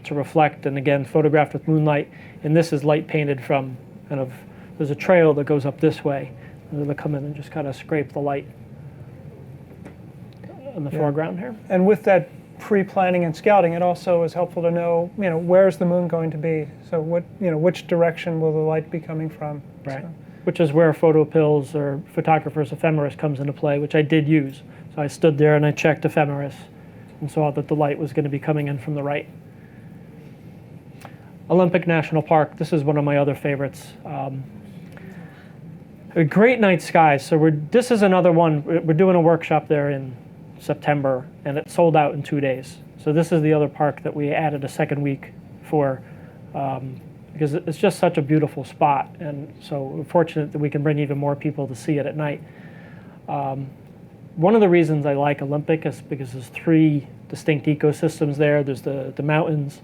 to reflect, and again photographed with moonlight. And this is light painted from kind of, there's a trail that goes up this way, and then they come in and just kind of scrape the light in the foreground here. And with that pre-planning and scouting, it also is helpful to know, where's the moon going to be? So which direction will the light be coming from? Right. So, Which is where Photopills or photographer's ephemeris comes into play, which I did use. So I stood there and I checked ephemeris and saw that the light was going to be coming in from the right. Olympic National Park, this is one of my other favorites. A great night skies. So this is another one. We're doing a workshop there in September, and it sold out in 2 days. So this is the other park that we added a second week for, because it's just such a beautiful spot, and so we're fortunate that we can bring even more people to see it at night. One of the reasons I like Olympic is because there's 3 distinct ecosystems there. There's the mountains,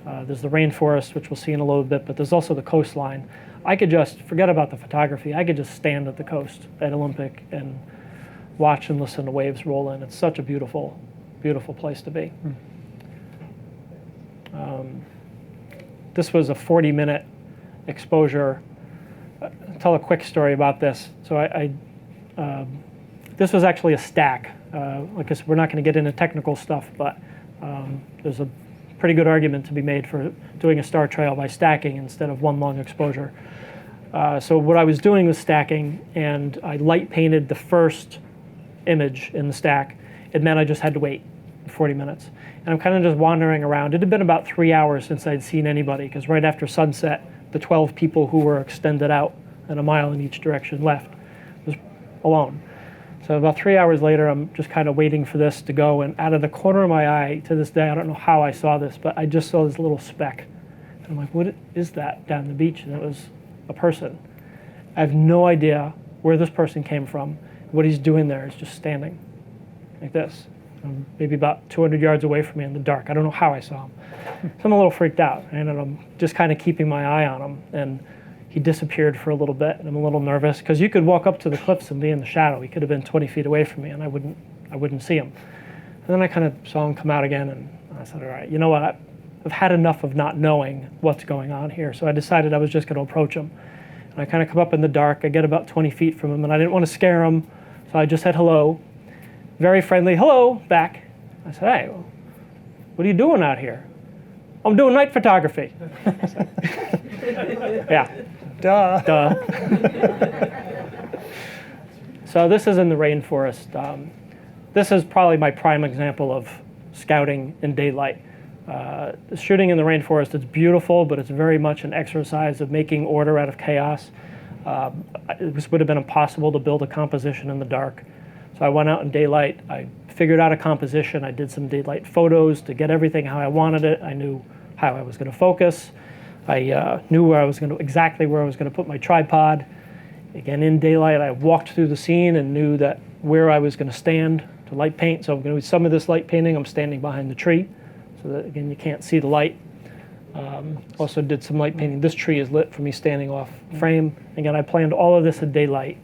there's the rainforest, which we'll see in a little bit, but there's also the coastline. I could just forget about the photography. I could just stand at the coast at Olympic and watch and listen to waves roll in. It's such a beautiful, beautiful place to be. This was a 40-minute exposure. I'll tell a quick story about this. So this was actually a stack. Like I said, we're not going to get into technical stuff, but there's a pretty good argument to be made for doing a star trail by stacking instead of one long exposure. So what I was doing was stacking, and I light painted the first image in the stack, and then I just had to wait 40 minutes. And I'm kind of just wandering around. It had been about 3 hours since I'd seen anybody, because right after sunset, the 12 people who were extended out and a mile in each direction left was alone. So about 3 hours later, I'm just kind of waiting for this to go, and out of the corner of my eye, to this day, I don't know how I saw this, but I just saw this little speck. And I'm like, what is that down the beach? And it was a person. I have no idea where this person came from. What he's doing there is just standing like this, maybe about 200 yards away from me in the dark. I don't know how I saw him. So I'm a little freaked out, and I'm just kind of keeping my eye on him. And he disappeared for a little bit, and I'm a little nervous because you could walk up to the cliffs and be in the shadow. He could have been 20 feet away from me, and I wouldn't see him. And then I kind of saw him come out again, and I said, all right, you know what? I've had enough of not knowing what's going on here. So I decided I was just going to approach him. And I kind of come up in the dark. I get about 20 feet from him, and I didn't want to scare him. So I just said hello, very friendly, hello, back. I said, hey, what are you doing out here? I'm doing night photography. Yeah. Duh. So this is in the rainforest. This is probably my prime example of scouting in daylight. Shooting in the rainforest, it's beautiful, but it's very much an exercise of making order out of chaos. This would have been impossible to build a composition in the dark. So I went out in daylight, I figured out a composition, I did some daylight photos to get everything how I wanted it. I knew how I was going to focus. I knew exactly where I was going to put my tripod. Again, in daylight, I walked through the scene and knew that where I was going to stand to light paint. So I'm going to do some of this light painting. I'm standing behind the tree, so that, again, you can't see the light. Also did some light painting. This tree is lit for me standing off frame. Again, I planned all of this at daylight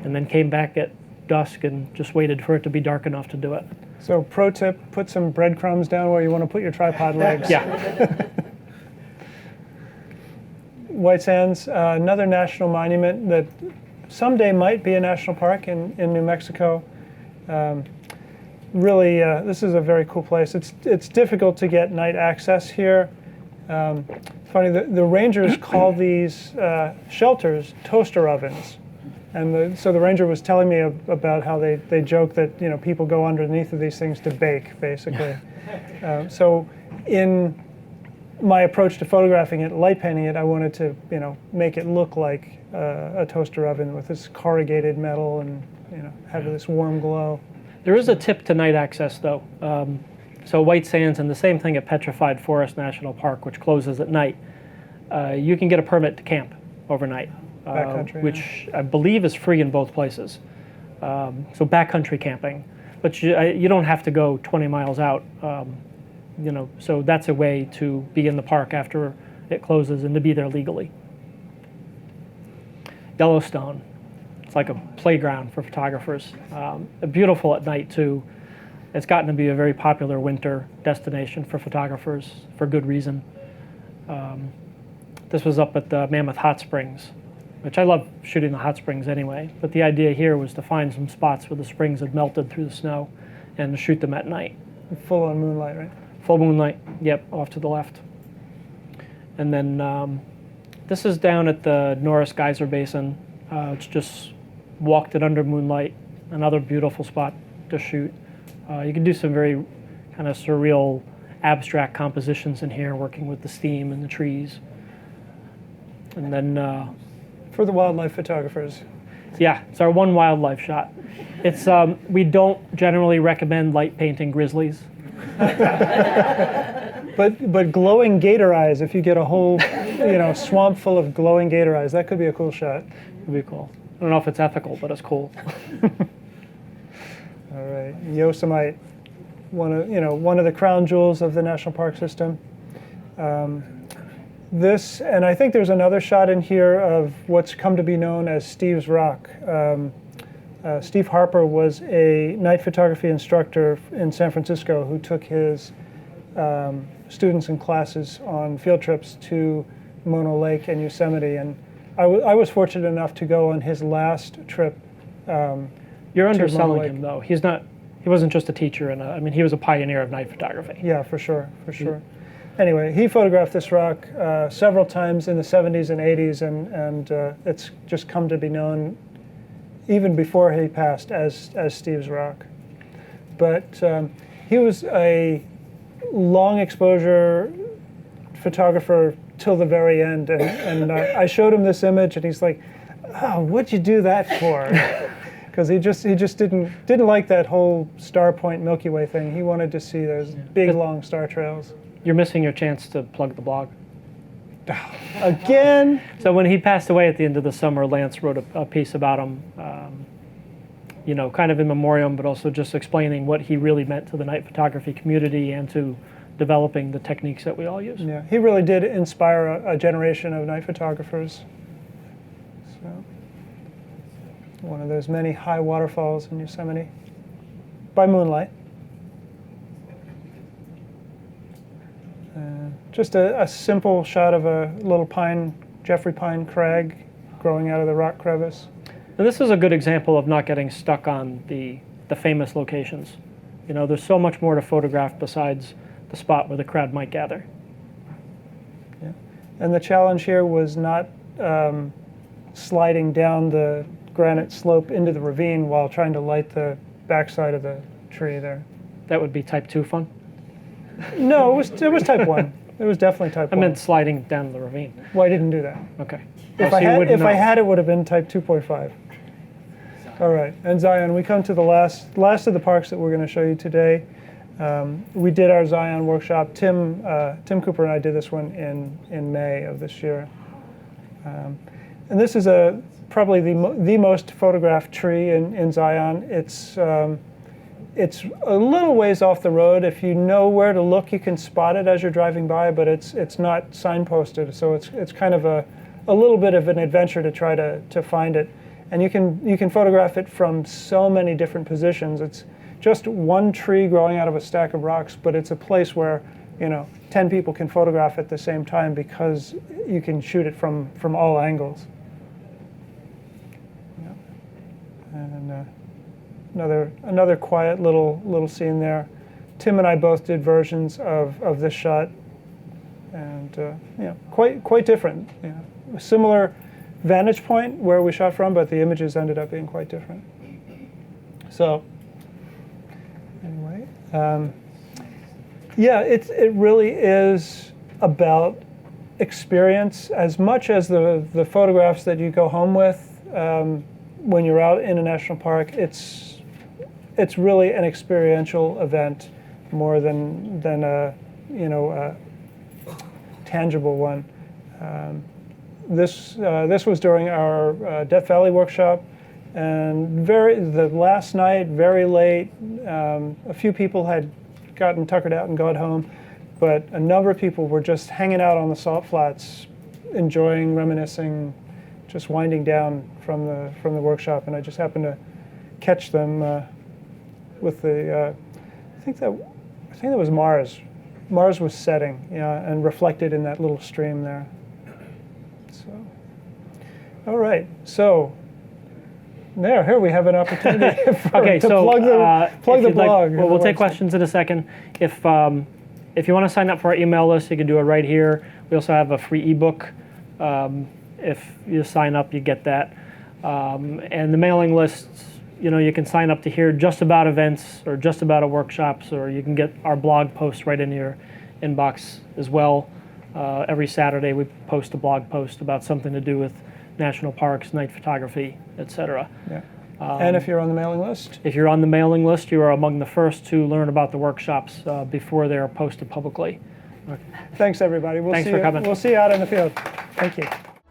and then came back at dusk and just waited for it to be dark enough to do it. So pro tip, put some breadcrumbs down where you want to put your tripod legs. Yeah. White Sands, another national monument that someday might be a national park in New Mexico. Really, this is a very cool place. It's difficult to get night access here. It's funny, the rangers call these shelters toaster ovens. And so the ranger was telling me about how they joke that people go underneath of these things to bake, basically. So in my approach to photographing it, light painting it, I wanted to make it look like a toaster oven with this corrugated metal and have this warm glow. There is a tip to night access, though. So White Sands, and the same thing at Petrified Forest National Park, which closes at night. You can get a permit to camp overnight, Backcountry, which I believe is free in both places. So backcountry camping, but you don't have to go 20 miles out. So that's a way to be in the park after it closes and to be there legally. Yellowstone, it's like a playground for photographers. Beautiful at night too. It's gotten to be a very popular winter destination for photographers for good reason. This was up at the Mammoth Hot Springs, which I love shooting the hot springs anyway, but the idea here was to find some spots where the springs had melted through the snow and to shoot them at night. Full on moonlight, right? Full moonlight, yep, off to the left. And then this is down at the Norris Geyser Basin. It's just walked it under moonlight, another beautiful spot to shoot. You can do some very kind of surreal, abstract compositions in here, working with the steam and the trees. And then For the wildlife photographers. yeah, it's our one wildlife shot. It's we don't generally recommend light painting grizzlies. But glowing gator eyes, if you get a whole swamp full of glowing gator eyes, that could be a cool shot. It'd be cool. I don't know if it's ethical, but it's cool. All right, Yosemite, one of the crown jewels of the national park system. This, and I think there's another shot in here of what's come to be known as Steve's Rock. Steve Harper was a night photography instructor in San Francisco who took his students and classes on field trips to Mono Lake and Yosemite, and I was fortunate enough to go on his last trip. You're underselling him, though. He wasn't just a teacher, and he was a pioneer of night photography. Yeah, for sure. Anyway, he photographed this rock several times in the 70s and 80s, and it's just come to be known even before he passed as Steve's Rock. But he was a long exposure photographer till the very end, and I showed him this image, and he's like, "Oh, what'd you do that for?" Because he just didn't like that whole star point Milky Way thing. He wanted to see those big long star trails. You're missing your chance to plug the blog. Again? So when he passed away at the end of the summer, Lance wrote a piece about him, kind of in memoriam, but also just explaining what he really meant to the night photography community and to developing the techniques that we all use. Yeah, he really did inspire a generation of night photographers. So, one of those many high waterfalls in Yosemite by moonlight. Just a simple shot of a little Jeffrey pine crag growing out of the rock crevice. And this is a good example of not getting stuck on the famous locations. There's so much more to photograph besides the spot where the crowd might gather. Yeah. And the challenge here was not sliding down the granite slope into the ravine while trying to light the backside of the tree there. That would be type 2 fun? No, it was type 1. It was definitely type 1. I meant sliding down the ravine. Well, I didn't do that. Okay. If I had, it would have been type 2.5. All right, and Zion, we come to the last of the parks that we're going to show you today. We did our Zion workshop. Tim Cooper and I did this one in May of this year. And this is probably the most photographed tree in Zion. It's a little ways off the road. If you know where to look, you can spot it as you're driving by, but it's not signposted, so it's kind of a little bit of an adventure to try to find it. And you can photograph it from so many different positions. It's just one tree growing out of a stack of rocks, but it's a place where 10 people can photograph at the same time because you can shoot it from all angles. Yeah. And another quiet little scene there. Tim and I both did versions of this shot, and quite different. A similar vantage point where we shot from, but the images ended up being quite different. So anyway, it really is about experience as much as the photographs that you go home with when you're out in a national park. It's really an experiential event more than a tangible one. This was during our Death Valley workshop, and the last night, very late, a few people had gotten tuckered out and gone home, but a number of people were just hanging out on the salt flats, enjoying, reminiscing, just winding down from the workshop, and I just happened to catch them with the I think that was Mars. Mars was setting, and reflected in that little stream there. So, all right, so here we have an opportunity to plug the blog. Well, we'll take questions in a second. If you want to sign up for our email list, you can do it right here. We also have a free ebook. If you sign up, you get that. And the mailing lists, you can sign up to hear just about events or just about our workshops, or you can get our blog posts right in your inbox as well. Every Saturday we post a blog post about something to do with national parks, night photography, etc. Yeah. And if you're on the mailing list? If you're on the mailing list, you are among the first to learn about the workshops before they're posted publicly. Thanks, everybody. Thanks for coming. We'll see you out in the field. Thank you.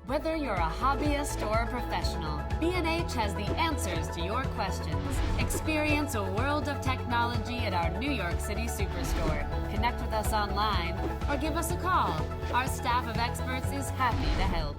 Whether you're a hobbyist or a professional, B&H has the answers to your questions. Experience a world of technology at our New York City Superstore. Connect with us online or give us a call. Our staff of experts is happy to help.